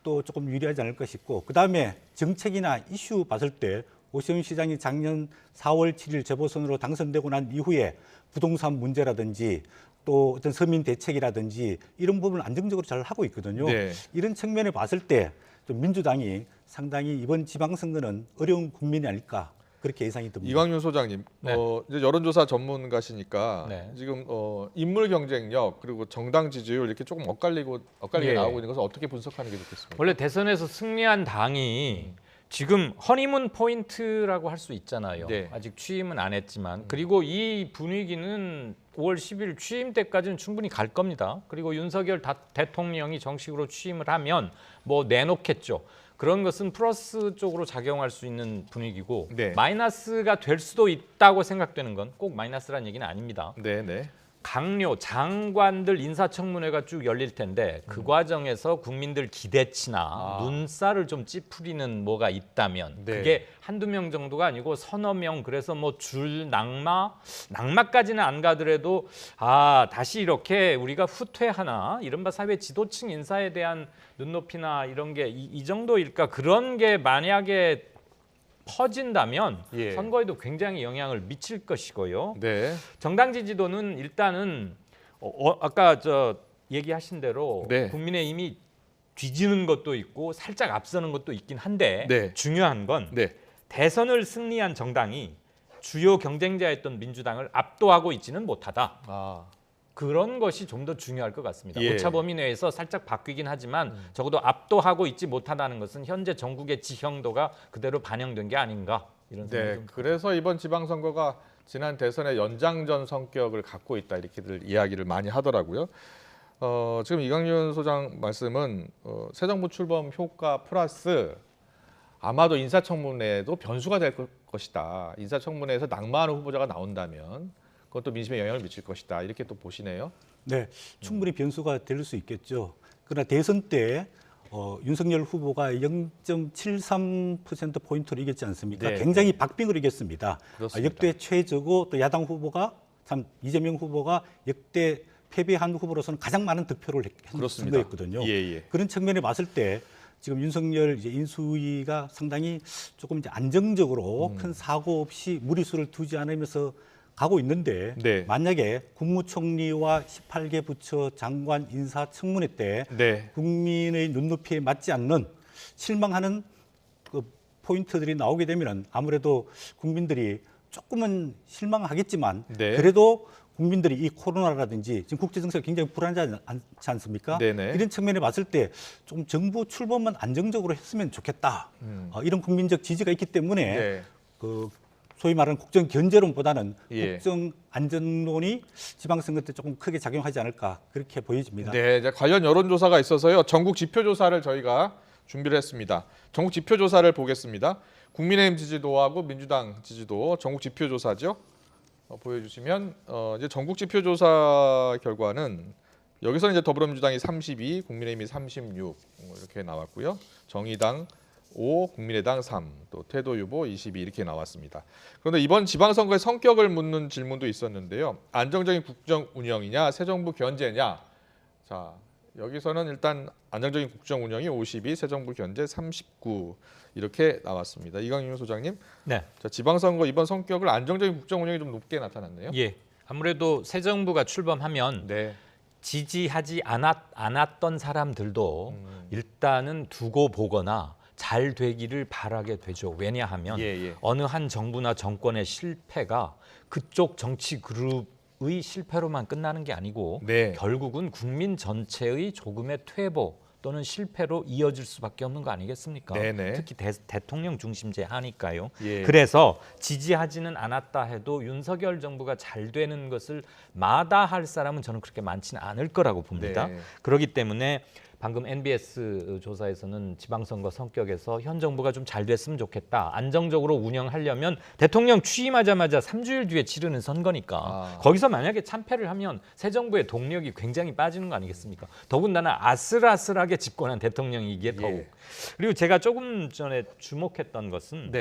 또 조금 유리하지 않을까 싶고 그다음에 정책이나 이슈 봤을 때 오세훈 시장이 작년 4월 7일 재보선으로 당선되고 난 이후에 부동산 문제라든지 또 어떤 서민 대책이라든지 이런 부분을 안정적으로 잘 하고 있거든요. 이런 측면에 봤을 때 좀 민주당이 상당히 이번 지방선거는 어려운 국면이 아닐까 그렇게 예상이 듭니다. 이광윤 소장님, 이제 여론조사 전문가시니까 지금 인물 경쟁력 그리고 정당 지지율 이렇게 조금 엇갈리게 나오고 있는 것을 어떻게 분석하는 게 좋겠습니까? 원래 대선에서 승리한 당이 지금 허니문 포인트라고 할 수 있잖아요. 아직 취임은 안 했지만 그리고 이 분위기는 5월 10일 취임 때까지는 충분히 갈 겁니다. 그리고 윤석열 대통령이 정식으로 취임을 하면 뭐 내놓겠죠. 그런 것은 플러스 쪽으로 작용할 수 있는 분위기고 마이너스가 될 수도 있다고 생각되는 건 꼭 마이너스라는 얘기는 아닙니다. 강료, 장관들 인사청문회가 쭉 열릴 텐데 그 과정에서 국민들 기대치나 눈살을 좀 찌푸리는 뭐가 있다면 그게 한두 명 정도가 아니고 서너 명 그래서 뭐 줄 낙마까지는 안 가더라도 다시 이렇게 우리가 후퇴하나 이른바 사회 지도층 인사에 대한 눈높이나 이런 게 이 정도일까 그런 게 만약에 퍼진다면 선거에도 굉장히 영향을 미칠 것이고요. 정당 지지도는 일단은 아까 얘기하신 대로 국민의힘이 뒤지는 것도 있고 살짝 앞서는 것도 있긴 한데 중요한 건 대선을 승리한 정당이 주요 경쟁자였던 민주당을 압도하고 있지는 못하다. 그런 것이 좀 더 중요할 것 같습니다. 오차 범위 내에서 살짝 바뀌긴 하지만 적어도 압도하고 있지 못하다는 것은 현재 전국의 지형도가 그대로 반영된 게 아닌가 이런 생각이 좀 그래서 이번 지방선거가 지난 대선의 연장전 성격을 갖고 있다 이렇게들 이야기를 많이 하더라고요. 지금 이광윤 소장 말씀은 새 정부 출범 효과 플러스 아마도 인사청문회도 변수가 될 것이다. 인사청문회에서 낙마하는 후보자가 나온다면 그것도 민심에 영향을 미칠 것이다. 이렇게 또 보시네요. 네, 충분히 변수가 될 수 있겠죠. 그러나 대선 때 윤석열 후보가 0.73% 포인트로 이겼지 않습니까? 굉장히 박빙으로 이겼습니다. 역대 최저고 또 야당 후보가 참 이재명 후보가 역대 패배한 후보로서는 가장 많은 득표를 한 거였거든요. 그런 측면에 봤을 때 지금 윤석열 인수위가 상당히 조금 이제 안정적으로 큰 사고 없이 무리수를 두지 않으면서 가고 있는데 만약에 국무총리와 18개 부처 장관 인사청문회 때 국민의 눈높이에 맞지 않는 실망하는 그 포인트들이 나오게 되면 아무래도 국민들이 조금은 실망하겠지만 그래도 국민들이 이 코로나라든지 지금 국제 정세가 굉장히 불안하지 않지 않습니까? 이런 측면에 봤을 때 좀 정부 출범만 안정적으로 했으면 좋겠다. 이런 국민적 지지가 있기 때문에 그 소위 말하는 국정 견제론보다는 국정 안전론이 지방선거 때 조금 크게 작용하지 않을까 그렇게 보여집니다. 이제 관련 여론조사가 있어서요. 전국 지표조사를 저희가 준비를 했습니다. 전국 지표조사를 보겠습니다. 국민의힘 지지도하고 민주당 지지도 전국 지표조사죠. 보여주시면 이제 전국 지표조사 결과는 여기서는 이제 더불어민주당이 32, 국민의힘이 36 이렇게 나왔고요. 정의당 5, 국민의당 3, 또 태도 유보 22 이렇게 나왔습니다. 그런데 이번 지방선거의 성격을 묻는 질문도 있었는데요. 안정적인 국정 운영이냐, 새 정부 견제냐. 자, 여기서는 일단 안정적인 국정 운영이 52, 새 정부 견제 39 이렇게 나왔습니다. 이강윤 소장님, 네. 자, 지방선거 이번 성격을 안정적인 국정 운영이 좀 높게 나타났네요. 예. 아무래도 새 정부가 출범하면 지지하지 않았던 사람들도 일단은 두고 보거나 잘 되기를 바라게 되죠. 왜냐하면 어느 한 정부나 정권의 실패가 그쪽 정치 그룹의 실패로만 끝나는 게 아니고 결국은 국민 전체의 조금의 퇴보 또는 실패로 이어질 수밖에 없는 거 아니겠습니까? 특히 대통령 중심제 하니까요. 그래서 지지하지는 않았다 해도 윤석열 정부가 잘 되는 것을 마다할 사람은 저는 그렇게 많지는 않을 거라고 봅니다. 그렇기 때문에 방금 NBS 조사에서는 지방선거 성격에서 현 정부가 좀 잘 됐으면 좋겠다. 안정적으로 운영하려면 대통령 취임하자마자 3주일 뒤에 치르는 선거니까 거기서 만약에 참패를 하면 새 정부의 동력이 굉장히 빠지는 거 아니겠습니까? 더군다나 아슬아슬하게 집권한 대통령이기에 더욱. 그리고 제가 조금 전에 주목했던 것은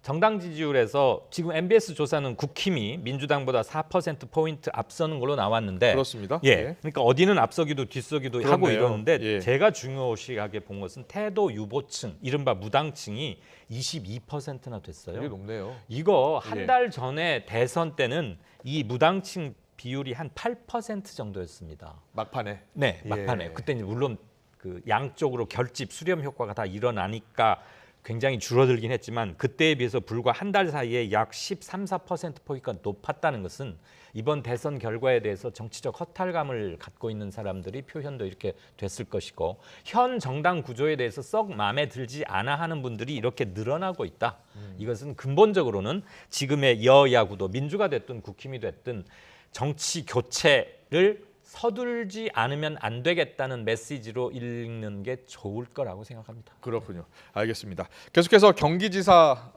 정당 지지율에서 지금 MBS 조사는 국힘이 민주당보다 4%포인트 앞서는 걸로 나왔는데 그렇습니다. 그러니까 어디는 앞서기도 뒤서기도 그렇네요. 하고 이러는데 제가 중요시하게 본 것은 태도 유보층, 이른바 무당층이 22%나 됐어요. 되게 높네요. 이거 한 달 전에 대선 때는 이 무당층 비율이 한 8% 정도였습니다. 막판에? 네, 막판에. 그때는 물론 그 양쪽으로 결집, 수렴 효과가 다 일어나니까 굉장히 줄어들긴 했지만 그때에 비해서 불과 한 달 사이에 약 13~14%포인트가 높았다는 것은 이번 대선 결과에 대해서 정치적 허탈감을 갖고 있는 사람들이 표현도 이렇게 됐을 것이고 현 정당 구조에 대해서 썩 마음에 들지 않아 하는 분들이 이렇게 늘어나고 있다. 이것은 근본적으로는 지금의 여야 구도, 민주가 됐든 국힘이 됐든 정치 교체를 서둘지 않으면 안 되겠다는 메시지로 읽는 게 좋을 거라고 생각합니다. 그렇군요. 알겠습니다. 계속해서 경기지사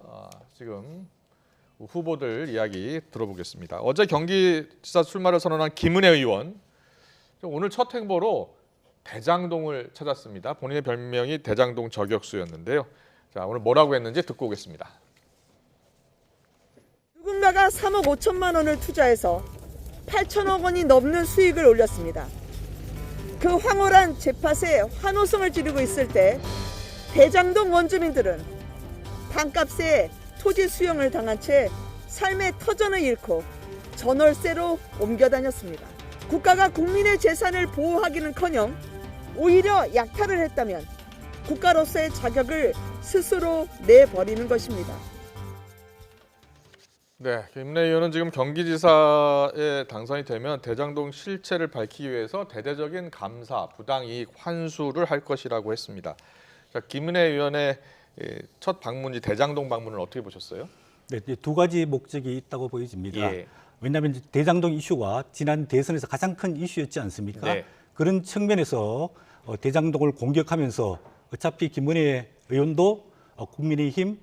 지금 후보들 이야기 들어보겠습니다. 어제 경기지사 출마를 선언한 김은혜 의원, 오늘 첫 행보로 대장동을 찾았습니다. 본인의 별명이 대장동 저격수였는데요. 자, 오늘 뭐라고 했는지 듣고 오겠습니다. 누군가가 3억 5천만 원을 투자해서 8천억 원이 넘는 수익을 올렸습니다. 그 황홀한 재팟에 환호성을 지르고 있을 때 대장동 원주민들은 반값에 토지 수용을 당한 채 삶의 터전을 잃고 전월세로 옮겨 다녔습니다. 국가가 국민의 재산을 보호하기는커녕 오히려 약탈을 했다면 국가로서의 자격을 스스로 내버리는 것입니다. 네, 김은혜 의원은 지금 경기지사에 당선이 되면 대장동 실체를 밝히기 위해서 대대적인 감사, 부당이익 환수를 할 것이라고 했습니다. 자, 김은혜 의원의 첫 방문지 대장동 방문을 어떻게 보셨어요? 네, 두 가지 목적이 있다고 보여집니다. 왜냐하면 대장동 이슈가 지난 대선에서 가장 큰 이슈였지 않습니까? 그런 측면에서 대장동을 공격하면서 어차피 김은혜 의원도 국민의힘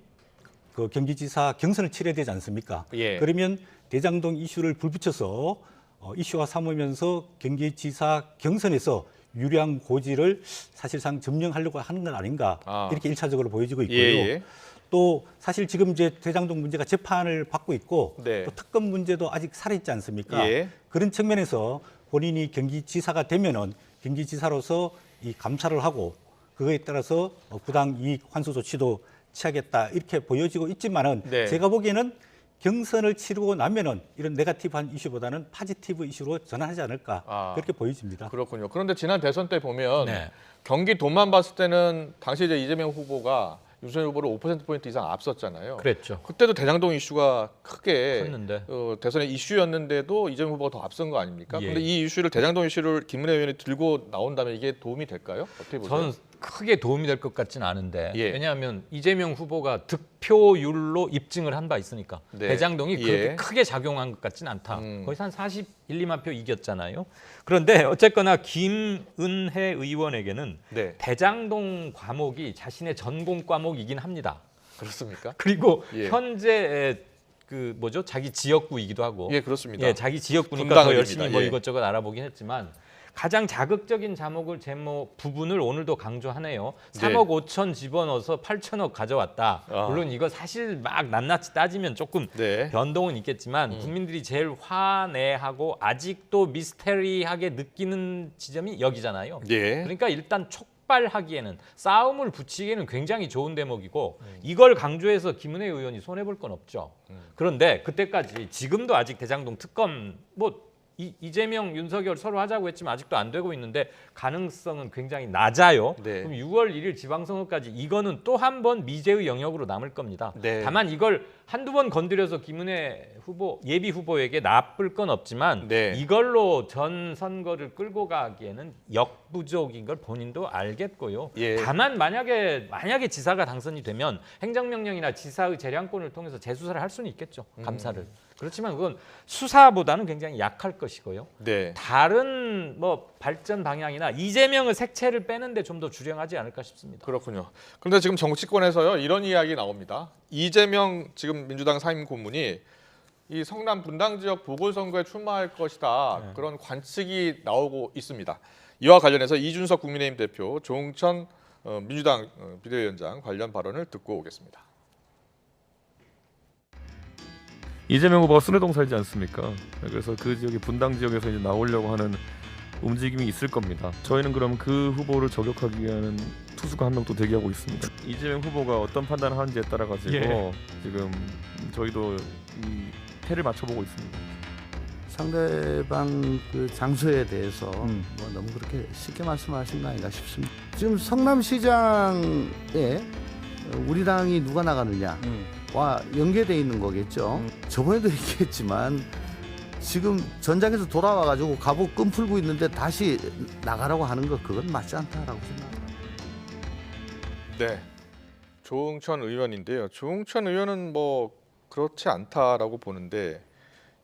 그 경기지사 경선을 치러야 되지 않습니까? 그러면 대장동 이슈를 불붙여서 이슈화 삼으면서 경기지사 경선에서 유리한 고지를 사실상 점령하려고 하는 건 아닌가 이렇게 1차적으로 보여지고 있고요. 또 사실 지금 이제 대장동 문제가 재판을 받고 있고 또 특검 문제도 아직 살아있지 않습니까? 그런 측면에서 본인이 경기지사가 되면은 경기지사로서 이 감사를 하고 그거에 따라서 부당 이익 환수 조치도 취하겠다 이렇게 보여지고 있지만은 제가 보기에는 경선을 치르고 나면은 이런 네거티브한 이슈보다는 포지티브 이슈로 전환하지 않을까 그렇게 보여집니다. 그렇군요. 그런데 지난 대선 때 보면 경기도만 봤을 때는 당시 이제 이재명 후보가 윤석열 후보를 5%포인트 이상 앞섰잖아요. 그랬죠. 그때도 대장동 이슈가 크게 컸는데. 대선의 이슈였는데도 이재명 후보가 더 앞선 거 아닙니까? 그런데 이 이슈를 대장동 이슈를 김은혜 의원이 들고 나온다면 이게 도움이 될까요? 어떻게 보세요? 저는 크게 도움이 될 것 같지는 않은데 왜냐하면 이재명 후보가 득표율로 입증을 한 바 있으니까 대장동이 그렇게 크게 작용한 것 같지는 않다. 거의 한 41, 2만 표 이겼잖아요. 그런데 어쨌거나 김은혜 의원에게는 대장동 과목이 자신의 전공 과목이긴 합니다. 그렇습니까? 그리고 현재 그 뭐죠? 자기 지역구이기도 하고. 그렇습니다. 자기 지역구니까 더 열심히 뭐 이것저것 알아보긴 했지만 가장 자극적인 제목 부분을 오늘도 강조하네요. 3억 5천 집어넣어서 8천억 가져왔다. 물론 이거 사실 막 낱낱이 따지면 조금 변동은 있겠지만 국민들이 제일 화내하고 아직도 미스테리하게 느끼는 지점이 여기잖아요. 그러니까 일단 촉발하기에는 싸움을 붙이기에는 굉장히 좋은 대목이고 이걸 강조해서 김은혜 의원이 손해볼 건 없죠. 그런데 그때까지 지금도 아직 대장동 특검 이재명, 윤석열 서로 하자고 했지만 아직도 안 되고 있는데 가능성은 굉장히 낮아요. 그럼 6월 1일 지방선거까지 이거는 또 한 번 미제의 영역으로 남을 겁니다. 다만 이걸 한두 번 건드려서 김은혜 후보, 예비 후보에게 나쁠 건 없지만 이걸로 전 선거를 끌고 가기에는 역부족인 걸 본인도 알겠고요. 다만 만약에 지사가 당선이 되면 행정명령이나 지사의 재량권을 통해서 재수사를 할 수는 있겠죠. 감사를. 그렇지만 그건 수사보다는 굉장히 약할 것이고요. 다른 발전 방향이나 이재명의 색채를 빼는데 좀 더 주력하지 않을까 싶습니다. 그렇군요. 그런데 지금 정치권에서요 이런 이야기 나옵니다. 이재명 지금 민주당 상임 고문이 이 성남 분당 지역 보궐선거에 출마할 것이다. 그런 관측이 나오고 있습니다. 이와 관련해서 이준석 국민의힘 대표, 조응천 민주당 비대위원장 관련 발언을 듣고 오겠습니다. 이재명 후보가 순회동 살지 않습니까? 그래서 그 지역이 분당 지역에서 이제 나오려고 하는 움직임이 있을 겁니다. 저희는 그럼 그 후보를 저격하기 위한 투수가 한 명 또 대기하고 있습니다. 이재명 후보가 어떤 판단을 하는지에 따라 가지고 지금 저희도 이 패를 맞춰보고 있습니다. 상대방 그 장소에 대해서 뭐 너무 그렇게 쉽게 말씀하신 거 아닌가 싶습니다. 지금 성남시장에 우리 당이 누가 나가느냐와 연계돼 있는 거겠죠. 저번에도 얘기했지만 지금 전장에서 돌아와가지고 갑옷 끈 풀고 있는데 다시 나가라고 하는 거 그건 맞지 않다라고 생각합니다. 네, 조응천 의원인데요. 조응천 의원은 뭐 그렇지 않다라고 보는데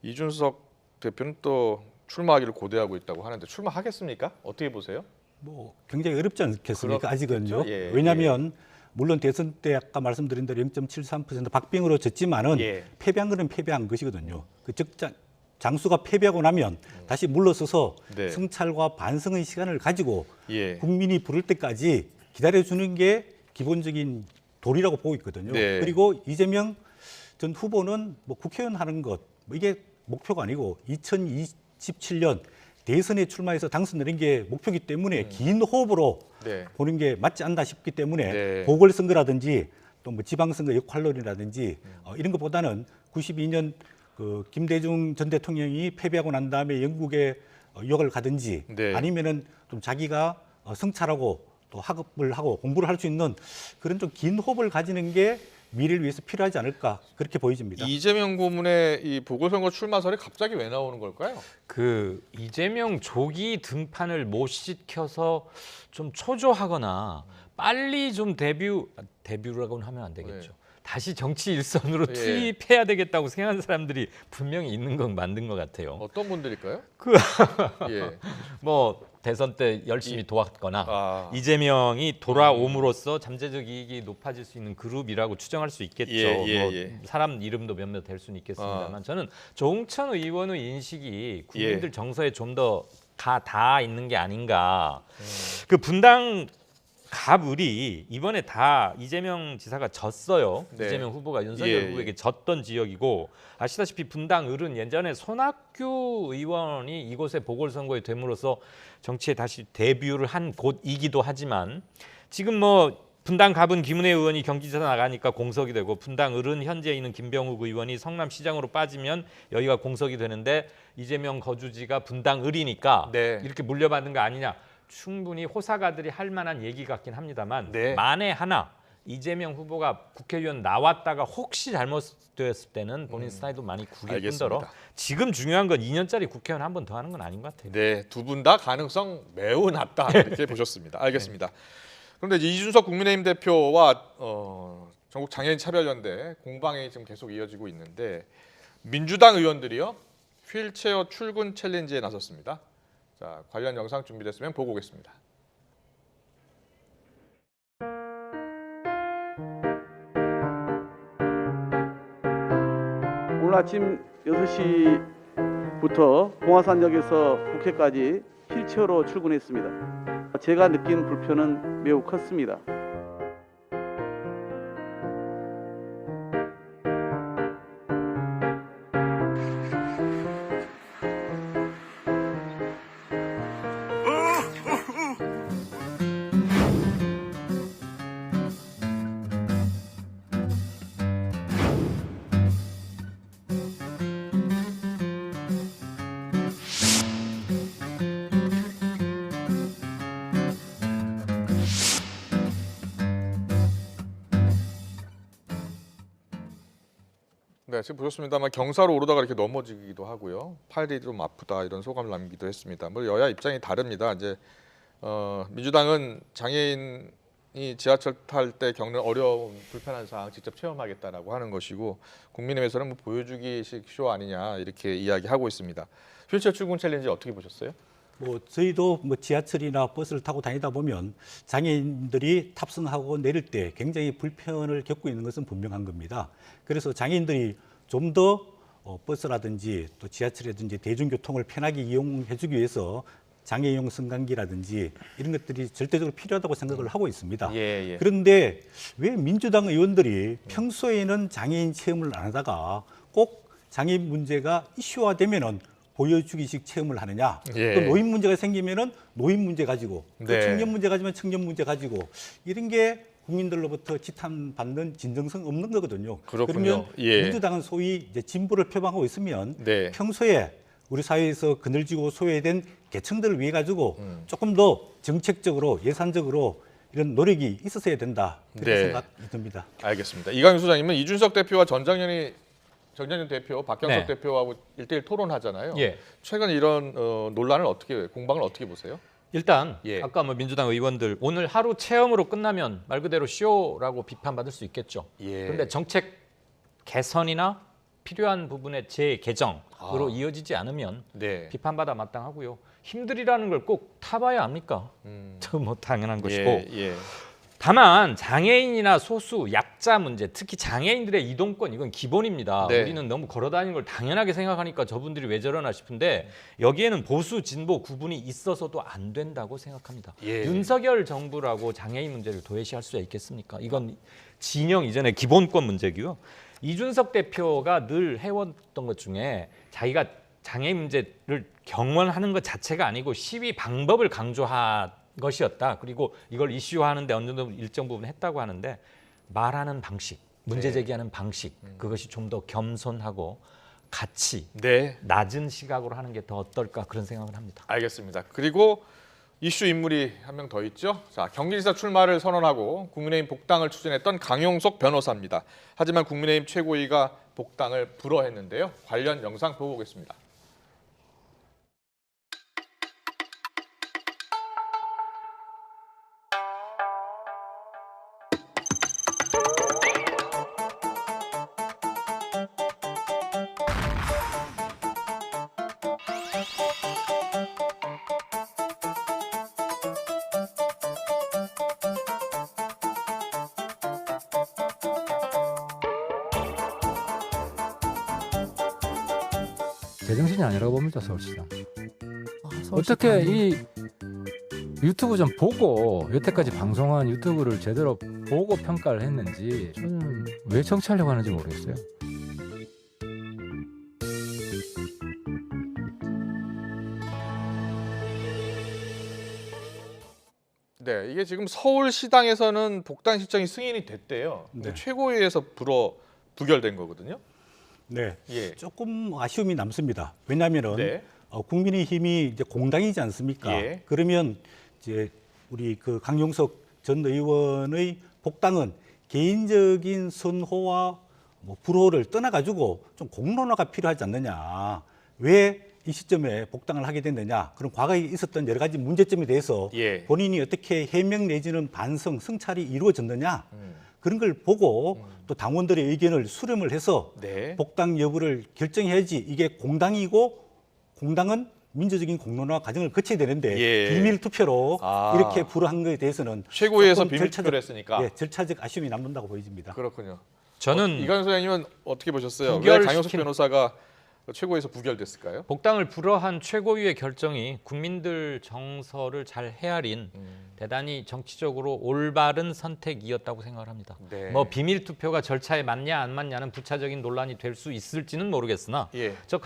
이준석 대표는 또 출마하기를 고대하고 있다고 하는데 출마하겠습니까? 어떻게 보세요? 뭐 굉장히 어렵지 않겠습니까? 그렇겠죠? 아직은요. 왜냐하면 물론 대선 때 아까 말씀드린 대로 0.73% 박빙으로 졌지만은 패배한 거는 패배한 것이거든요. 그 장수가 패배하고 나면 다시 물러서서 성찰과 반성의 시간을 가지고 국민이 부를 때까지 기다려주는 게 기본적인 도리라고 보고 있거든요. 그리고 이재명 전 후보는 뭐 국회의원 하는 것 이게 목표가 아니고 2027년 대선에 출마해서 당선되는 게 목표이기 때문에 긴 호흡으로 보는 게 맞지 않나 싶기 때문에 보궐선거라든지 또 뭐 지방선거 역할론이라든지 이런 것보다는 92년 그 김대중 전 대통령이 패배하고 난 다음에 영국에 유학을 가든지 아니면은 좀 자기가 성찰하고 또 학업을 하고 공부를 할 수 있는 그런 좀 긴 호흡을 가지는 게 미래를 위해서 필요하지 않을까 그렇게 보여집니다. 이재명 고문의 이 보궐선거 출마설이 갑자기 왜 나오는 걸까요? 그 이재명 조기 등판을 못 시켜서 좀 초조하거나 빨리 좀 데뷔라고는 하면 안 되겠죠. 다시 정치 일선으로 투입해야 되겠다고 생각하는 사람들이 분명히 있는 건 맞는 것 같아요. 어떤 분들일까요? 뭐 대선 때 열심히 도왔거나 이재명이 돌아옴으로써 잠재적 이익이 높아질 수 있는 그룹이라고 추정할 수 있겠죠. 뭐 사람 이름도 몇몇 될 수는 있겠습니다만 저는 조응천 의원의 인식이 국민들 정서에 좀 더 닿아 있는 게 아닌가. 그 분당 갑을이 이번에 다 이재명 지사가 졌어요. 이재명 후보가 윤석열 후보에게 졌던 지역이고 아시다시피 분당 을은 예전에 손학규 의원이 이곳에 보궐선거에 됨으로써 정치에 다시 데뷔를 한 곳이기도 하지만 지금 뭐 분당 갑은 김은혜 의원이 경기지사 나가니까 공석이 되고 분당 을은 현재 있는 김병욱 의원이 성남시장으로 빠지면 여기가 공석이 되는데 이재명 거주지가 분당 을이니까 이렇게 물려받는 거 아니냐. 충분히 호사가들이 할 만한 얘기 같긴 합니다만 만에 하나 이재명 후보가 국회의원 나왔다가 혹시 잘못되었을 때는 본인 스타일도 많이 구길 뿐더러 지금 중요한 건 2년짜리 국회의원 한 번 더 하는 건 아닌 것 같아요. 네, 두 분 다 가능성 매우 낮다 이렇게 보셨습니다. 알겠습니다. 그런데 이준석 국민의힘 대표와 전국 장애인 차별연대 공방이 지금 계속 이어지고 있는데 민주당 의원들이요 휠체어 출근 챌린지에 나섰습니다. 자, 관련 영상 준비됐으면 보고 오겠습니다. 오늘 아침 6시부터 봉화산역에서 국회까지 휠체어 휠체어로 출근했습니다. 제가 느낀 불편은 매우 컸습니다. 네, 지금 보셨습니다만 경사로 오르다가 이렇게 넘어지기도 하고요. 팔이 좀 아프다 이런 소감을 남기도 했습니다. 뭐 여야 입장이 다릅니다. 이제 민주당은 장애인이 지하철 탈 때 겪는 어려운 불편한 상황 직접 체험하겠다라고 하는 것이고 국민의힘에서는 뭐 보여주기식 쇼 아니냐 이렇게 이야기하고 있습니다. 휠체어 출근 챌린지 어떻게 보셨어요? 뭐 저희도 뭐 지하철이나 버스를 타고 다니다 보면 장애인들이 탑승하고 내릴 때 굉장히 불편을 겪고 있는 것은 분명한 겁니다. 그래서 장애인들이 좀 더 버스라든지 또 지하철이라든지 대중교통을 편하게 이용해주기 위해서 장애용 승강기라든지 이런 것들이 절대적으로 필요하다고 생각을 하고 있습니다. 그런데 왜 민주당 의원들이 평소에는 장애인 체험을 안 하다가 꼭 장애인 문제가 이슈화되면은 보여주기식 체험을 하느냐. 또 노인 문제가 생기면은 노인 문제 가지고, 또 청년 문제 가지면 청년 문제 가지고 이런 게 국민들로부터 지탄받는 진정성 없는 거거든요. 그렇군요. 그러면 민주당은 소위 이제 진보를 표방하고 있으면 평소에 우리 사회에서 그늘지고 소외된 계층들을 위해 가지고 조금 더 정책적으로 예산적으로 이런 노력이 있었어야 된다. 그렇게 생각이 듭니다. 알겠습니다. 이강윤 소장님은 이준석 대표와 정장현 대표, 박경석 대표하고 1대1 토론하잖아요. 최근 이런 논란을 공방을 어떻게 보세요? 일단 아까 뭐 민주당 의원들 오늘 하루 체험으로 끝나면 말 그대로 쇼라고 비판받을 수 있겠죠. 그런데 정책 개선이나 필요한 부분의 재개정으로 이어지지 않으면 비판받아 마땅하고요. 힘들이라는 걸 꼭 타봐야 합니까? 뭐 당연한 것이고. 다만 장애인이나 소수, 약자 문제, 특히 장애인들의 이동권 이건 기본입니다. 우리는 너무 걸어다니는 걸 당연하게 생각하니까 저분들이 왜 저러나 싶은데 여기에는 보수, 진보 구분이 있어서도 안 된다고 생각합니다. 윤석열 정부라고 장애인 문제를 도외시할 수가 있겠습니까? 이건 진영 이전의 기본권 문제고요. 이준석 대표가 늘 해왔던 것 중에 자기가 장애인 문제를 경원하는 것 자체가 아니고 시위 방법을 강조한 것이었다. 그리고 이걸 이슈화하는데 어느 정도 일정 부분 했다고 하는데 말하는 방식, 문제 제기하는 방식 그것이 좀 더 겸손하고 가치, 낮은 시각으로 하는 게 더 어떨까 그런 생각을 합니다. 알겠습니다. 그리고 이슈 인물이 한 명 더 있죠. 자, 경기지사 출마를 선언하고 국민의힘 복당을 추진했던 강용석 변호사입니다. 하지만 국민의힘 최고위가 복당을 불허했는데요. 관련 영상 보고 오겠습니다. 제정신이 아니라고 봅니다, 서울시장. 어떻게 이 유튜브 좀 보고 여태까지 방송한 유튜브를 제대로 보고 평가를 했는지 저는 왜 정치하려고 하는지 모르겠어요. 네, 이게 지금 서울시당에서는 복당 신청이 승인이 됐대요. 근데 최고위에서 부결된 거거든요. 네, 조금 아쉬움이 남습니다. 왜냐하면은 국민의힘이 이제 공당이지 않습니까? 그러면 이제 우리 그 강용석 전 의원의 복당은 개인적인 선호와 뭐 불호를 떠나가지고 좀 공론화가 필요하지 않느냐. 왜 이 시점에 복당을 하게 됐느냐. 그런 과거에 있었던 여러 가지 문제점에 대해서 본인이 어떻게 해명 내지는 반성, 성찰이 이루어졌느냐. 그런 걸 보고 또 당원들의 의견을 수렴을 해서 복당 여부를 결정해야지 이게 공당이고 공당은 민주적인 공론화 과정을 거쳐야 되는데 비밀 투표로 이렇게 불허한 것에 대해서는 최고위에서 비밀 투표를 했으니까 절차적 아쉬움이 남는다고 보여집니다. 그렇군요. 저는 이강윤 소장님은 어떻게 보셨어요? 왜 강용석 변호사가 최고위에서 부결됐을까요? 복당을 불허한 최고위의 결정이 국민들 정서를 잘 헤아린 대단히 정치적으로 올바른 선택이었다고 생각을 합니다. 네. 뭐 비밀 투표가 절차에 맞냐 안 맞냐는 부차적인 논란이 될 수 있을지는 모르겠으나 저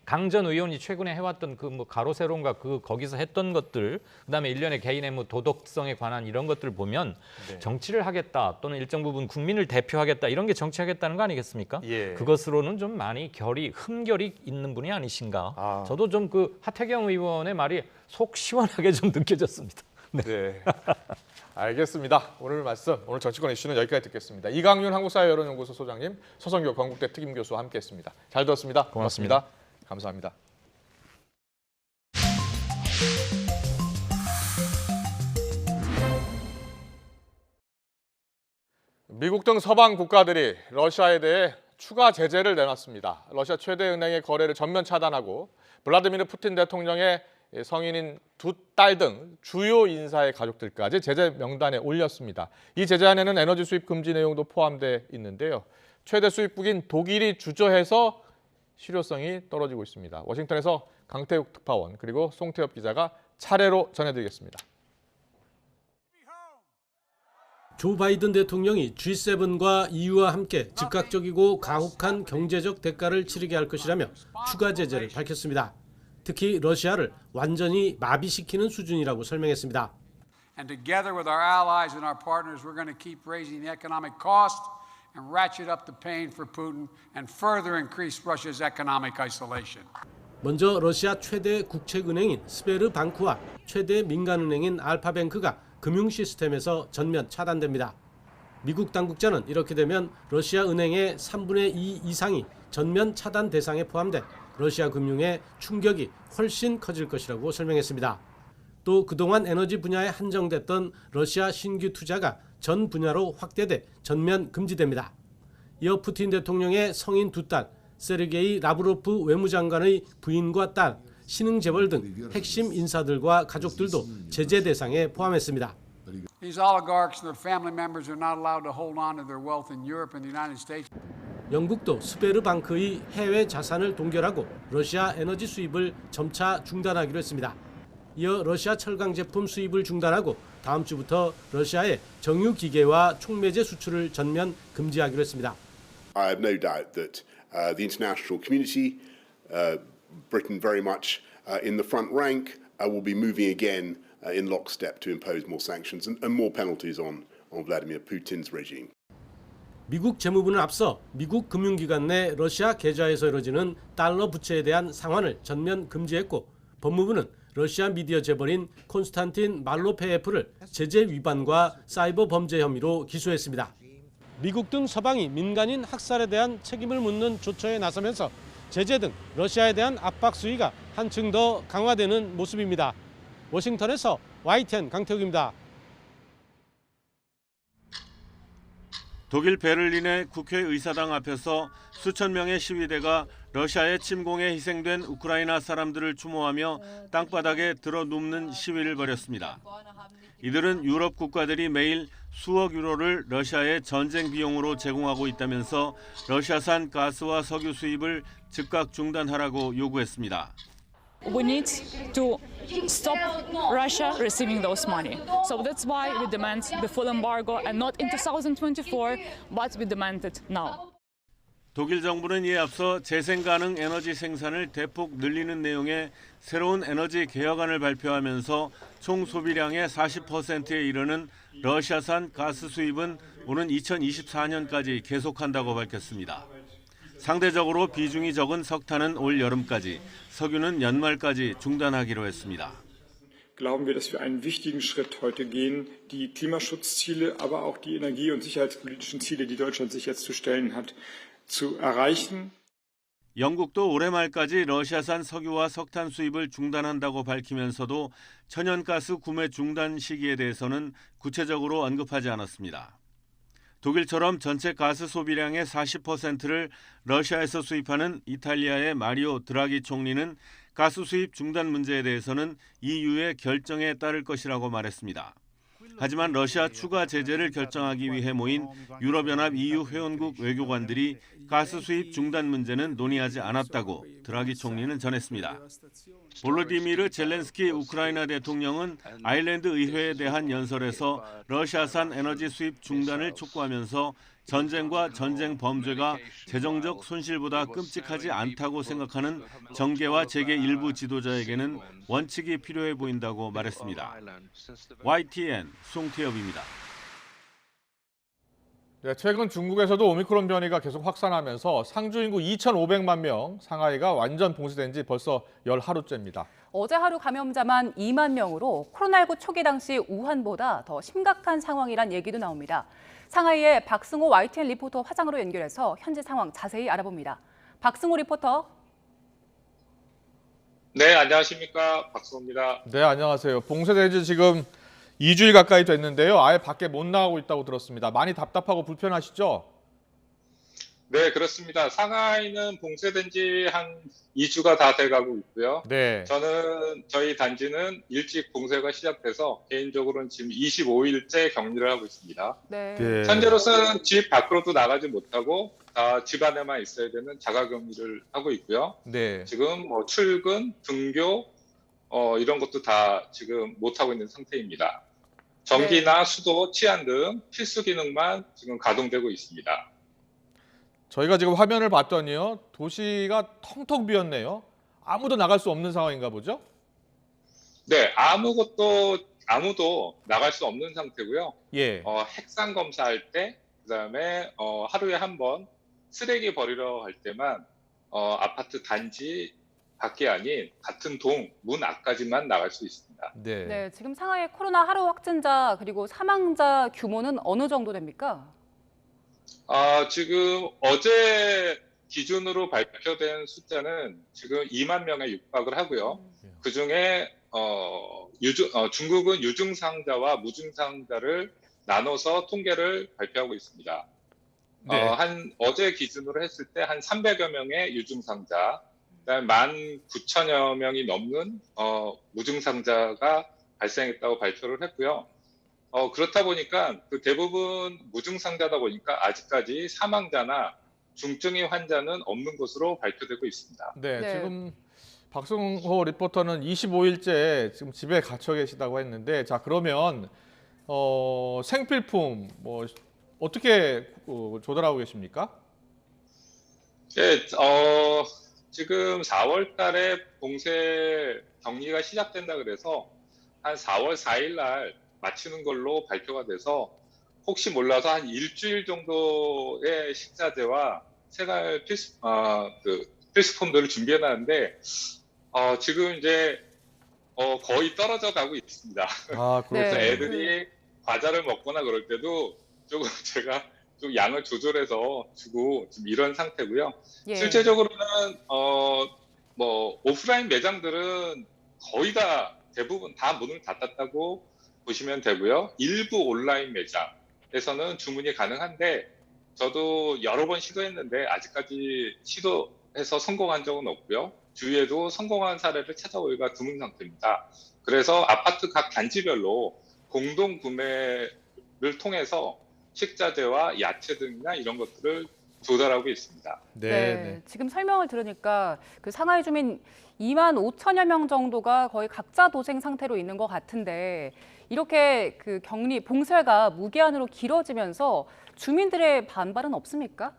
강 전 의원이 최근에 해왔던 그 뭐 가로세론과 거기서 했던 것들, 그다음에 일련의 개인의 뭐 도덕성에 관한 이런 것들을 보면 정치를 하겠다 또는 일정 부분 국민을 대표하겠다 이런 게 정치하겠다는 거 아니겠습니까? 그것으로는 좀 많이 흠결이 있는 분이 아니신가. 저도 좀 그 하태경 의원의 말이 속 시원하게 좀 느껴졌습니다. 네. 알겠습니다. 오늘 정치권 이슈는 여기까지 듣겠습니다. 이강윤 한국사회여론연구소 소장님, 서성교 건국대 특임교수와 함께했습니다. 잘 들었습니다. 고맙습니다. 감사합니다. 미국 등 서방 국가들이 러시아에 대해 추가 제재를 내놨습니다. 러시아 최대 은행의 거래를 전면 차단하고 블라디미르 푸틴 대통령의 성인인 두 딸 등 주요 인사의 가족들까지 제재 명단에 올렸습니다. 이 제재안에는 에너지 수입 금지 내용도 포함돼 있는데요. 최대 수입국인 독일이 주저해서 실효성이 떨어지고 있습니다. 워싱턴에서 강태욱 특파원 그리고 송태엽 기자가 차례로 전해드리겠습니다. 조 바이든 대통령이 G7과 EU와 함께 즉각적이고 가혹한 경제적 대가를 치르게 할 것이라며 추가 제재를 밝혔습니다. 특히 러시아를 완전히 마비시키는 수준이라고 설명했습니다. And together with our allies and our partners, we're going to keep raising the economic cost and ratchet up the pain for Putin and further increase Russia's economic isolation. 먼저 러시아 최대 국책은행인 스베르방크와 최대 민간은행인 알파뱅크가 금융 시스템에서 전면 차단됩니다. 미국 당국자는 이렇게 되면 러시아 은행의 3분의 2 이상이 전면 차단 대상에 포함돼 러시아 금융의 충격이 훨씬 커질 것이라고 설명했습니다. 또 그동안 에너지 분야에 한정됐던 러시아 신규 투자가 전 분야로 확대돼 전면 금지됩니다. 이어 푸틴 대통령의 성인 두 딸, 세르게이 라브로프 외무장관의 부인과 딸, 신흥재벌 등 핵심 인사들과 가족들도 제재 대상에 포함했습니다. These oligarchs and their family members are not allowed to hold on to their wealth in Europe and the United States. 영국도 스베르방크의 해외 자산을 동결하고 러시아 에너지 수입을 점차 중단하기로 했습니다. 이어 러시아 철강 제품 수입을 중단하고 다음 주부터 러시아의 정유 기계와 촉매제 수출을 전면 금지하기로 했습니다. I have no doubt that the international community, Britain very much in the front rank, will be moving again in lockstep to impose more sanctions and more penalties on Vladimir Putin's regime. 미국 재무부는 앞서 미국 금융기관 내 러시아 계좌에서 이뤄지는 달러 부채에 대한 상환을 전면 금지했고 법무부는 러시아 미디어 재벌인 콘스탄틴 말로페예프를 제재 위반과 사이버 범죄 혐의로 기소했습니다. 미국 등 서방이 민간인 학살에 대한 책임을 묻는 조처에 나서면서 제재 등 러시아에 대한 압박 수위가 한층 더 강화되는 모습입니다. 워싱턴에서 YTN 강태욱입니다. 독일 베를린의 국회의사당 앞에서 수천 명의 시위대가 러시아의 침공에 희생된 우크라이나 사람들을 추모하며 땅바닥에 드러눕는 시위를 벌였습니다. 이들은 유럽 국가들이 매일 수억 유로를 러시아의 전쟁 비용으로 제공하고 있다면서 러시아산 가스와 석유 수입을 즉각 중단하라고 요구했습니다. We need to stop Russia receiving those money. So that's why we demand the full embargo and not in 2024, but we demand it now. 독일 정부는 이에 앞서 재생 가능 에너지 생산을 대폭 늘리는 내용의 새로운 에너지 개혁안을 발표하면서 총 소비량의 40%에 이르는 러시아산 가스 수입은 오는 2024년까지 계속한다고 밝혔습니다. 상대적으로 비중이 적은 석탄은 올 여름까지, 석유는 연말까지 중단하기로 했습니다. Glauben wir, dass wir einen wichtigen Schritt heute gehen, die Klimaschutzziele, aber auch die energie- und sicherheitspolitischen Ziele, die Deutschland sich jetzt zu stellen hat, zu erreichen. 영국도 올해 말까지 러시아산 석유와 석탄 수입을 중단한다고 밝히면서도 천연가스 구매 중단 시기에 대해서는 구체적으로 언급하지 않았습니다. 독일처럼 전체 가스 소비량의 40%를 러시아에서 수입하는 이탈리아의 마리오 드라기 총리는 가스 수입 중단 문제에 대해서는 EU의 결정에 따를 것이라고 말했습니다. 하지만 러시아 추가 제재를 결정하기 위해 모인 유럽연합 EU 회원국 외교관들이 가스 수입 중단 문제는 논의하지 않았다고 드라기 총리는 전했습니다. 볼로디미르 젤렌스키 우크라이나 대통령은 아일랜드 의회에 대한 연설에서 러시아산 에너지 수입 중단을 촉구하면서 전쟁과 전쟁 범죄가 재정적 손실보다 끔찍하지 않다고 생각하는 정계와 재계 일부 지도자에게는 원칙이 필요해 보인다고 말했습니다. YTN 송태엽입니다. 네, 최근 중국에서도 오미크론 변이가 계속 확산하면서 상주 인구 2,500만 명, 상하이가 완전 봉쇄된 지 벌써 열 하루째입니다. 어제 하루 감염자만 2만 명으로 코로나19 초기 당시 우한보다 더 심각한 상황이란 얘기도 나옵니다. 상하이의 박승호 YTN 리포터 화상으로 연결해서 현지 상황 자세히 알아봅니다. 박승호 리포터. 네, 안녕하십니까. 박승호입니다. 네, 안녕하세요. 봉쇄된 지 지금 2주일 가까이 됐는데요. 아예 밖에 못 나가고 있다고 들었습니다. 많이 답답하고 불편하시죠? 네, 그렇습니다. 상하이는 봉쇄된 지 한 2주가 다 돼가고 있고요. 네. 저희 단지는 일찍 봉쇄가 시작돼서 개인적으로는 지금 25일째 격리를 하고 있습니다. 네. 네. 현재로서는 집 밖으로도 나가지 못하고 다 집 안에만 있어야 되는 자가격리를 하고 있고요. 네. 지금 뭐 출근, 등교 이런 것도 다 지금 못하고 있는 상태입니다. 전기나 수도, 치안 등 필수 기능만 지금 가동되고 있습니다. 저희가 지금 화면을 봤더니요. 도시가 텅텅 비었네요. 아무도 나갈 수 없는 상황인가 보죠? 네, 아무도 나갈 수 없는 상태고요. 예. 핵산 검사할 때, 그다음에 하루에 한 번 쓰레기 버리러 갈 때만 아파트 단지 밖이 아닌 같은 동 문 앞까지만 나갈 수 있습니다. 네. 네, 지금 상하이 코로나 하루 확진자 그리고 사망자 규모는 어느 정도 됩니까? 지금 어제 기준으로 발표된 숫자는 지금 2만 명에 육박을 하고요. 그중에 중국은 유증상자와 무증상자를 나눠서 통계를 발표하고 있습니다. 네. 어제 기준으로 했을 때 한 300여 명의 유증상자, 그다음에 19,000여 명이 넘는 무증상자가 발생했다고 발표를 했고요. 그렇다 보니까 그 대부분 무증상자다 보니까 아직까지 사망자나 중증의 환자는 없는 것으로 발표되고 있습니다. 네, 네. 지금 박승호 리포터는 25일째 지금 집에 갇혀 계시다고 했는데, 자 그러면 생필품 뭐 어떻게 조달하고 계십니까? 네, 지금 4월 달에 봉쇄 격리가 시작된다 그래서 한 4월 4일 날 마치는 걸로 발표가 돼서 혹시 몰라서 한 일주일 정도의 식자재와 생활 필수품들을 준비해놨는데 지금 이제 거의 떨어져 가고 있습니다. 그래서 네. 애들이 과자를 먹거나 그럴 때도 조금 제가 좀 양을 조절해서 주고 지금 이런 상태고요. 예. 실제적으로는 뭐 오프라인 매장들은 거의 다 대부분 다 문을 닫았다고 보시면 되고요. 일부 온라인 매장에서는 주문이 가능한데 저도 여러 번 시도했는데 아직까지 시도해서 성공한 적은 없고요. 주위에도 성공한 사례를 찾아오기가 드문 상태입니다. 그래서 아파트 각 단지별로 공동 구매를 통해서 식자재와 야채 등이나 이런 것들을 조달하고 있습니다. 네. 지금 설명을 들으니까 그 상하이 주민 2만 5천여 명 정도가 거의 각자 도생 상태로 있는 것 같은데, 이렇게 그 격리 봉쇄가 무기한으로 길어지면서 주민들의 반발은 없습니까?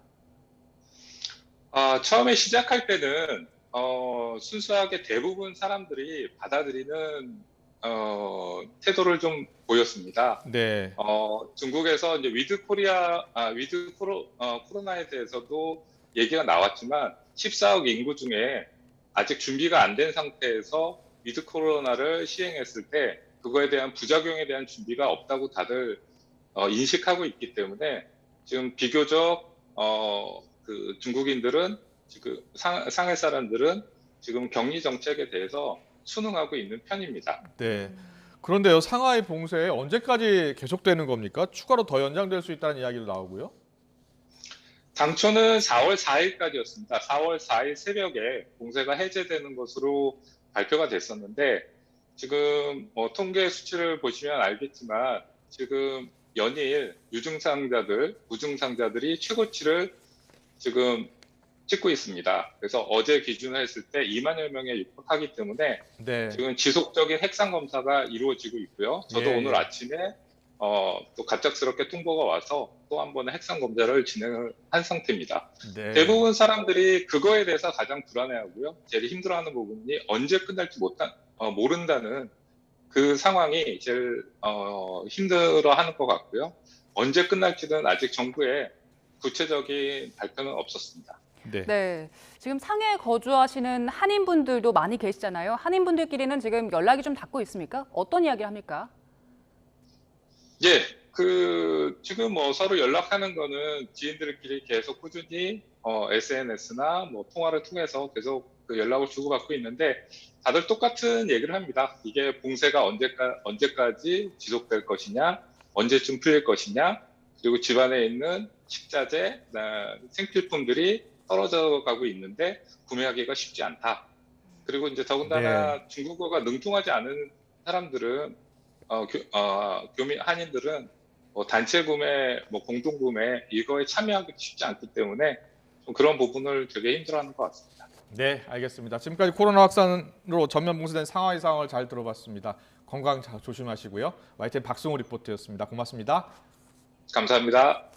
처음에 시작할 때는 순수하게 대부분 사람들이 받아들이는 태도를 좀 보였습니다. 네. 중국에서 이제 위드 코로나에 대해서도 얘기가 나왔지만 14억 인구 중에 아직 준비가 안 된 상태에서 위드 코로나를 시행했을 때 그거에 대한 부작용에 대한 준비가 없다고 다들 인식하고 있기 때문에 지금 비교적 그 중국인들은 지금 상해 사람들은 지금 격리 정책에 대해서 순응하고 있는 편입니다. 네. 그런데요, 상하이 봉쇄 언제까지 계속되는 겁니까? 추가로 더 연장될 수 있다는 이야기도 나오고요. 당초는 4월 4일까지였습니다. 4월 4일 새벽에 봉쇄가 해제되는 것으로 발표가 됐었는데 지금 통계 수치를 보시면 알겠지만 지금 연일 유증상자들, 무증상자들이 최고치를 지금 찍고 있습니다. 그래서 어제 기준으로 했을 때 2만여 명에 육박하기 때문에 네. 지금 지속적인 핵상 검사가 이루어지고 있고요. 저도 예, 오늘 예. 아침에 또 갑작스럽게 통보가 와서 또 한 번의 핵상 검사를 진행을 한 상태입니다. 네. 대부분 사람들이 그거에 대해서 가장 불안해하고요. 제일 힘들어하는 부분이 언제 끝날지 모른다는 그 상황이 제일 힘들어하는 것 같고요. 언제 끝날지는 아직 정부에 구체적인 발표는 없었습니다. 네. 지금 상해에 거주하시는 한인분들도 많이 계시잖아요. 한인분들끼리는 지금 연락이 좀 닿고 있습니까? 어떤 이야기를 합니까? 예, 지금 서로 연락하는 거는 지인들끼리 계속 꾸준히 SNS나 통화를 통해서 계속 그 연락을 주고받고 있는데 다들 똑같은 얘기를 합니다. 이게 봉쇄가 언제까지 지속될 것이냐, 언제쯤 풀릴 것이냐, 그리고 집안에 있는 식자재, 생필품들이 떨어져 가고 있는데 구매하기가 쉽지 않다. 그리고 이제 더군다나 중국어가 능통하지 않은 사람들은 한인들은 단체 구매, 공동 구매 이거에 참여하기 쉽지 않기 때문에 좀 그런 부분을 되게 힘들어하는 것 같습니다. 네, 알겠습니다. 지금까지 코로나 확산으로 전면 봉쇄된 상하이 상황을 잘 들어봤습니다. 건강 잘 조심하시고요. YTN 박승호 리포터였습니다. 고맙습니다. 감사합니다.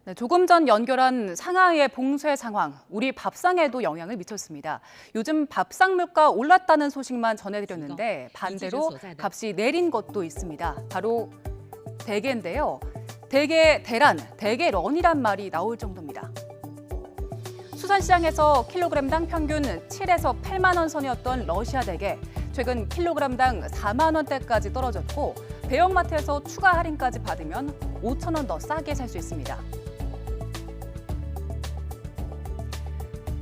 네, 조금 전 연결한 상하이의 봉쇄 상황, 우리 밥상에도 영향을 미쳤습니다. 요즘 밥상 물가 올랐다는 소식만 전해드렸는데 반대로 값이 내린 것도 있습니다. 바로 대게인데요. 대게 대란, 대게 런이란 말이 나올 정도입니다. 수산시장에서 킬로그램당 평균 7에서 8만 원 선이었던 러시아 대게, 최근 킬로그램당 4만 원대까지 떨어졌고 대형마트에서 추가 할인까지 받으면 5천 원 더 싸게 살 수 있습니다.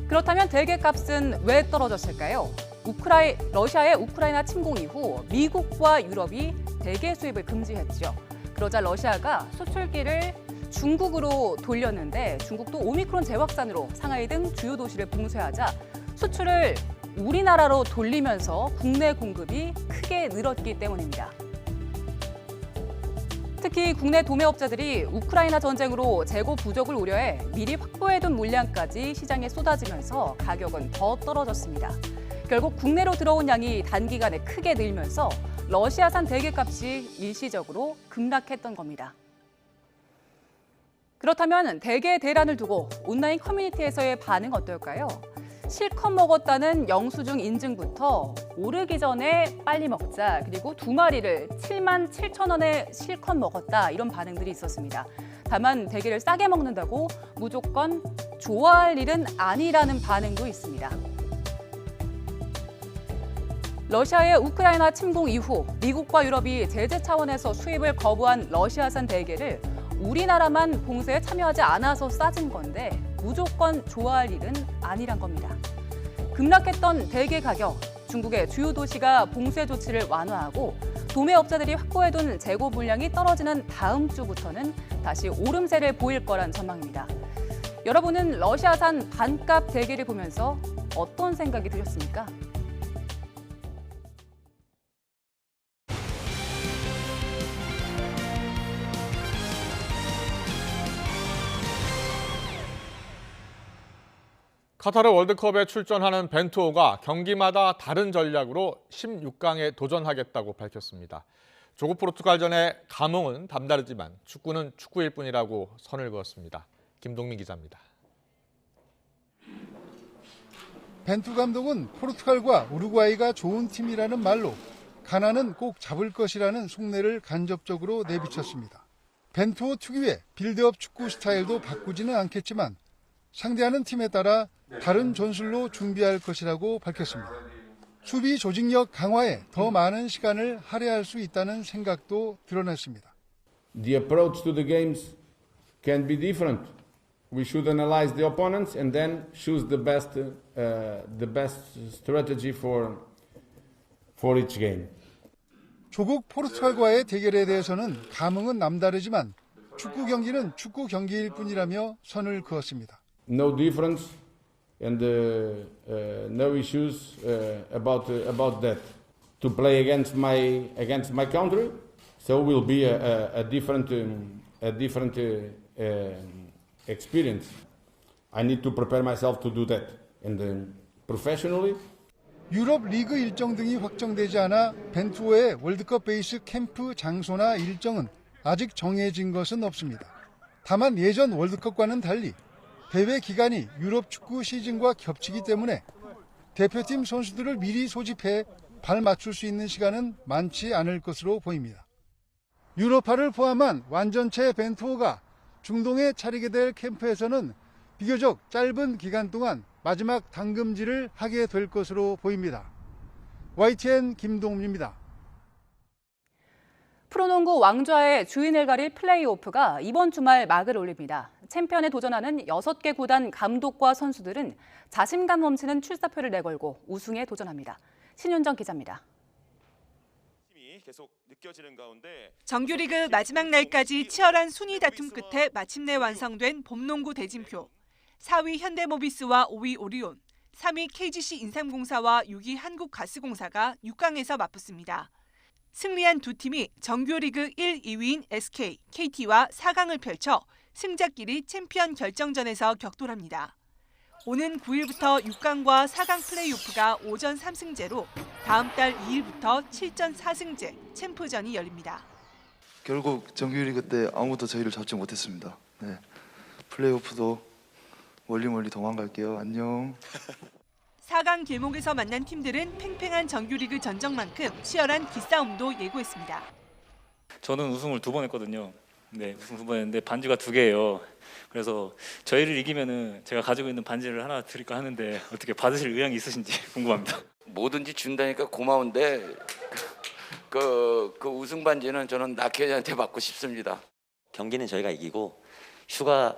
그렇다면 대게 값은 왜 떨어졌을까요? 러시아의 우크라이나 침공 이후 미국과 유럽이 대게 수입을 금지했죠. 그러자 러시아가 수출기를 중국으로 돌렸는데 중국도 오미크론 재확산으로 상하이 등 주요 도시를 봉쇄하자 수출을 우리나라로 돌리면서 국내 공급이 크게 늘었기 때문입니다. 특히 국내 도매업자들이 우크라이나 전쟁으로 재고 부족을 우려해 미리 확보해둔 물량까지 시장에 쏟아지면서 가격은 더 떨어졌습니다. 결국 국내로 들어온 양이 단기간에 크게 늘면서 러시아산 대게값이 일시적으로 급락했던 겁니다. 그렇다면 대게 대란을 두고 온라인 커뮤니티에서의 반응 어떨까요? 실컷 먹었다는 영수증 인증부터 오르기 전에 빨리 먹자, 그리고 2마리를 7만 7천 원에 실컷 먹었다, 이런 반응들이 있었습니다. 다만 대게를 싸게 먹는다고 무조건 좋아할 일은 아니라는 반응도 있습니다. 러시아의 우크라이나 침공 이후 미국과 유럽이 제재 차원에서 수입을 거부한 러시아산 대게를 우리나라만 봉쇄에 참여하지 않아서 싸진 건데 무조건 좋아할 일은 아니란 겁니다. 급락했던 대게 가격, 중국의 주요 도시가 봉쇄 조치를 완화하고 도매업자들이 확보해둔 재고 물량이 떨어지는 다음 주부터는 다시 오름세를 보일 거란 전망입니다. 여러분은 러시아산 반값 대게를 보면서 어떤 생각이 드셨습니까? 카타르 월드컵에 출전하는 벤투호가 경기마다 다른 전략으로 16강에 도전하겠다고 밝혔습니다. 조국 포르투갈전의 감흥은 남다르지만 축구는 축구일 뿐이라고 선을 그었습니다. 김동민 기자입니다. 벤투 감독은 포르투갈과 우루과이가 좋은 팀이라는 말로 가나는 꼭 잡을 것이라는 속내를 간접적으로 내비쳤습니다. 벤투호 특유의 빌드업 축구 스타일도 바꾸지는 않겠지만 상대하는 팀에 따라 다른 전술로 준비할 것이라고 밝혔습니다. 수비 조직력 강화에 더 많은 시간을 할애할 수 있다는 생각도 드러냈습니다. The approach to the games can be different. We should analyze the opponents and then choose the best strategy for each game. 조국 포르투갈과의 대결에 대해서는 감흥은 남다르지만 축구 경기는 축구 경기일 뿐이라며 선을 그었습니다. No difference and no issues about that. to play against my country. So it will be a different experience. I need to prepare myself to do that, and then professionally. 유럽 리그 일정 등이 확정되지 않아 벤투호의 월드컵 베이스 캠프 장소나 일정은 아직 정해진 것은 없습니다. 다만 예전 월드컵과는 달리 대회 기간이 유럽 축구 시즌과 겹치기 때문에 대표팀 선수들을 미리 소집해 발 맞출 수 있는 시간은 많지 않을 것으로 보입니다. 유로파를 포함한 완전체 벤투호가 중동에 차리게 될 캠프에서는 비교적 짧은 기간 동안 마지막 당금질을 하게 될 것으로 보입니다. YTN 김동민입니다. 프로농구 왕좌의 주인을 가릴 플레이오프가 이번 주말 막을 올립니다. 챔피언에 도전하는 6개 구단 감독과 선수들은 자신감 넘치는 출사표를 내걸고 우승에 도전합니다. 신윤정 기자입니다. 계속 느껴지는 가운데 정규리그 마지막 날까지 치열한 순위 다툼 끝에 마침내 완성된 봄농구 대진표. 4위 현대모비스와 5위 오리온, 3위 KGC 인삼공사와 6위 한국가스공사가 6강에서 맞붙습니다. 승리한 두 팀이 정규리그 1, 2위인 SK, KT와 4강을 펼쳐 승자끼리 챔피언 결정전에서 격돌합니다. 오는 9일부터 6강과 4강 플레이오프가 오전 3승제로 다음 달 2일부터 7전 4승제 챔프전이 열립니다. 결국 정규리그 때 아무도 저희를 잡지 못했습니다. 네. 플레이오프도 멀리 도망갈게요. 안녕. 4강 길목에서 만난 팀들은 팽팽한 정규리그 전적만큼 치열한 기싸움도 예고했습니다. 저는 우승을 2번 했거든요. 네, 우승 2번 했는데 반지가 2개예요. 그래서 저희를 이기면은 제가 가지고 있는 반지를 하나 드릴까 하는데 어떻게 받으실 의향이 있으신지 궁금합니다. 뭐든지 준다니까 고마운데 그 우승 반지는 저는 낙혜자한테 받고 싶습니다. 경기는 저희가 이기고 휴가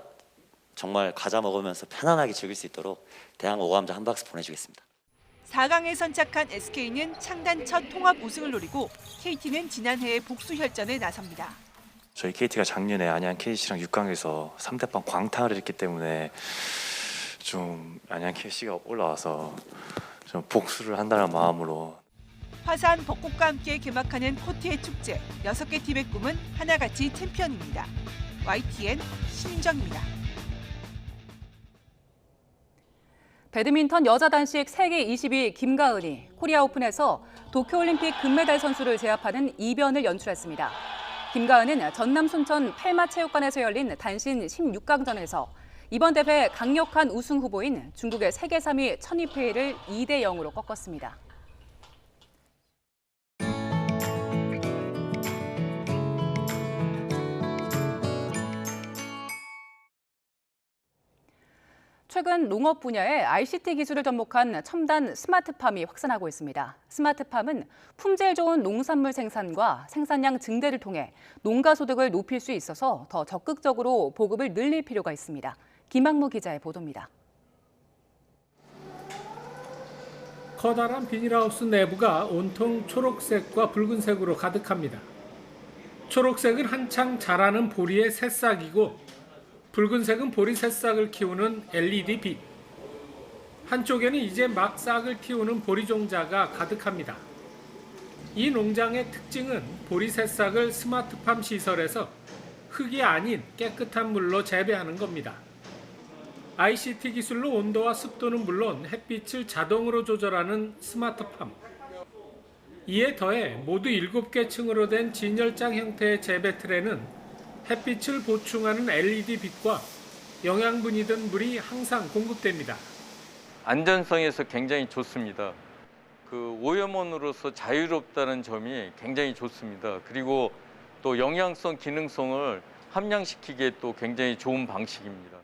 정말 과자 먹으면서 편안하게 즐길 수 있도록 대항 오감자 한 박스 보내주겠습니다. 4강에 선착한 SK는 창단 첫 통합 우승을 노리고 KT는 지난해의 복수 혈전에 나섭니다. 저희 KT가 작년에 안양 KC랑 6강에서 3대0 광탈을 했기 때문에 좀 안양 KC가 올라와서 좀 복수를 한다는 마음으로 화사한 벚꽃과 함께 개막하는 코트의 축제. 6개 팀의 꿈은 하나같이 챔피언입니다. YTN 신윤정입니다. 배드민턴 여자 단식 세계 20위 김가은이 코리아 오픈에서 도쿄올림픽 금메달 선수를 제압하는 이변을 연출했습니다. 김가은은 전남 순천 팔마체육관에서 열린 단신 16강전에서 이번 대회 강력한 우승 후보인 중국의 세계 3위 천이페이를 2대 0으로 꺾었습니다. 최근 농업 분야에 ICT 기술을 접목한 첨단 스마트팜이 확산하고 있습니다. 스마트팜은 품질 좋은 농산물 생산과 생산량 증대를 통해 농가 소득을 높일 수 있어서 더 적극적으로 보급을 늘릴 필요가 있습니다. 김학무 기자의 보도입니다. 커다란 비닐하우스 내부가 온통 초록색과 붉은색으로 가득합니다. 초록색은 한창 자라는 보리의 새싹이고 붉은색은 보리 새싹을 키우는 LED 빛. 한쪽에는 이제 막 싹을 틔우는 보리 종자가 가득합니다. 이 농장의 특징은 보리 새싹을 스마트팜 시설에서 흙이 아닌 깨끗한 물로 재배하는 겁니다. ICT 기술로 온도와 습도는 물론 햇빛을 자동으로 조절하는 스마트팜. 이에 더해 모두 7개 층으로 된 진열장 형태의 재배 틀에는 햇빛을 보충하는 LED 빛과 영양분이 든 물이 항상 공급됩니다. 안전성에서 굉장히 좋습니다. 그 오염원으로서 자유롭다는 점이 굉장히 좋습니다. 그리고 또 영양성, 기능성을 함량시키기에 또 굉장히 좋은 방식입니다.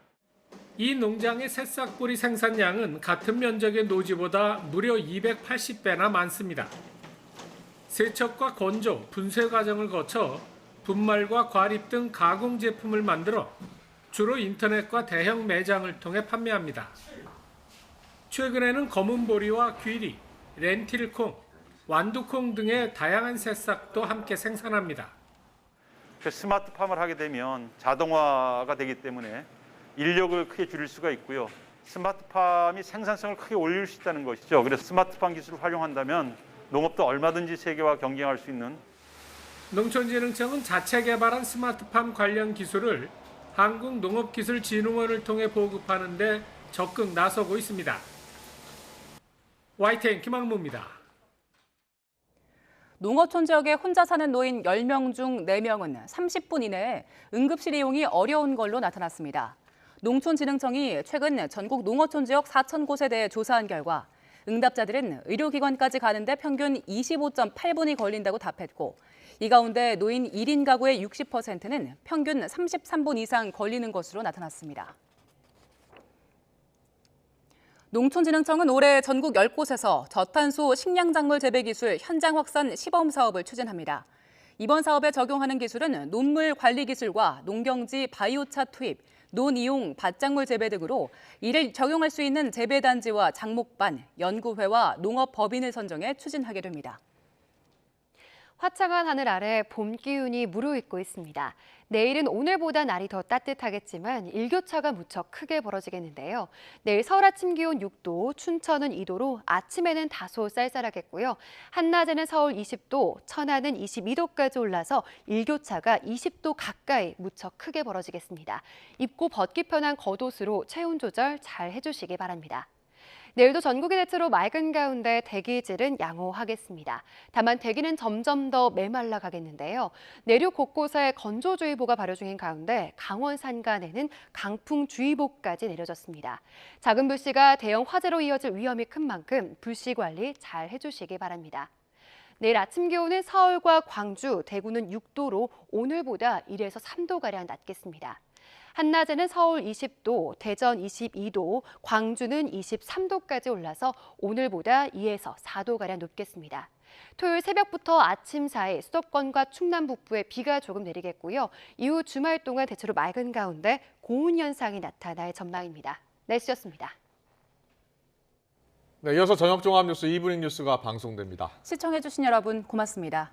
이 농장의 새싹보리 생산량은 같은 면적의 노지보다 무려 280배나 많습니다. 세척과 건조, 분쇄 과정을 거쳐 분말과 과립 등 가공 제품을 만들어 주로 인터넷과 대형 매장을 통해 판매합니다. 최근에는 검은 보리와 귀리, 렌틸콩, 완두콩 등의 다양한 새싹도 함께 생산합니다. 스마트팜을 하게 되면 자동화가 되기 때문에 인력을 크게 줄일 수가 있고요. 스마트팜이 생산성을 크게 올릴 수 있다는 것이죠. 그래서 스마트팜 기술을 활용한다면 농업도 얼마든지 세계와 경쟁할 수 있는. 농촌진흥청은 자체 개발한 스마트팜 관련 기술을 한국농업기술진흥원을 통해 보급하는 데 적극 나서고 있습니다. YTN 김학무입니다. 농어촌 지역에 혼자 사는 노인 10명 중 4명은 30분 이내에 응급실 이용이 어려운 걸로 나타났습니다. 농촌진흥청이 최근 전국 농어촌 지역 4,000곳에 대해 조사한 결과 응답자들은 의료기관까지 가는데 평균 25.8분이 걸린다고 답했고, 이 가운데 노인 1인 가구의 60%는 평균 33분 이상 걸리는 것으로 나타났습니다. 농촌진흥청은 올해 전국 10곳에서 저탄소 식량작물 재배기술 현장 확산 시범 사업을 추진합니다. 이번 사업에 적용하는 기술은 논물 관리 기술과 농경지 바이오차 투입, 논이용 밭작물 재배 등으로 이를 적용할 수 있는 재배단지와 작목반, 연구회와 농업법인을 선정해 추진하게 됩니다. 화창한 하늘 아래 봄 기운이 무르익고 있습니다. 내일은 오늘보다 날이 더 따뜻하겠지만 일교차가 무척 크게 벌어지겠는데요. 내일 서울 아침 기온 6도, 춘천은 2도로 아침에는 다소 쌀쌀하겠고요. 한낮에는 서울 20도, 천안은 22도까지 올라서 일교차가 20도 가까이 무척 크게 벌어지겠습니다. 입고 벗기 편한 겉옷으로 체온 조절 잘 해주시기 바랍니다. 내일도 전국이 대체로 맑은 가운데 대기질은 양호하겠습니다. 다만 대기는 점점 더 메말라 가겠는데요. 내륙 곳곳에 건조주의보가 발효 중인 가운데 강원 산간에는 강풍주의보까지 내려졌습니다. 작은 불씨가 대형 화재로 이어질 위험이 큰 만큼 불씨 관리 잘 해주시기 바랍니다. 내일 아침 기온은 서울과 광주, 대구는 6도로 오늘보다 1에서 3도가량 낮겠습니다. 한낮에는 서울 20도, 대전 22도, 광주는 23도까지 올라서 오늘보다 2에서 4도가량 높겠습니다. 토요일 새벽부터 아침 사이 수도권과 충남 북부에 비가 조금 내리겠고요. 이후 주말 동안 대체로 맑은 가운데 고온 현상이 나타날 전망입니다. 날씨였습니다. 네, 이어서 저녁 종합 뉴스 이브닝 뉴스가 방송됩니다. 시청해주신 여러분 고맙습니다.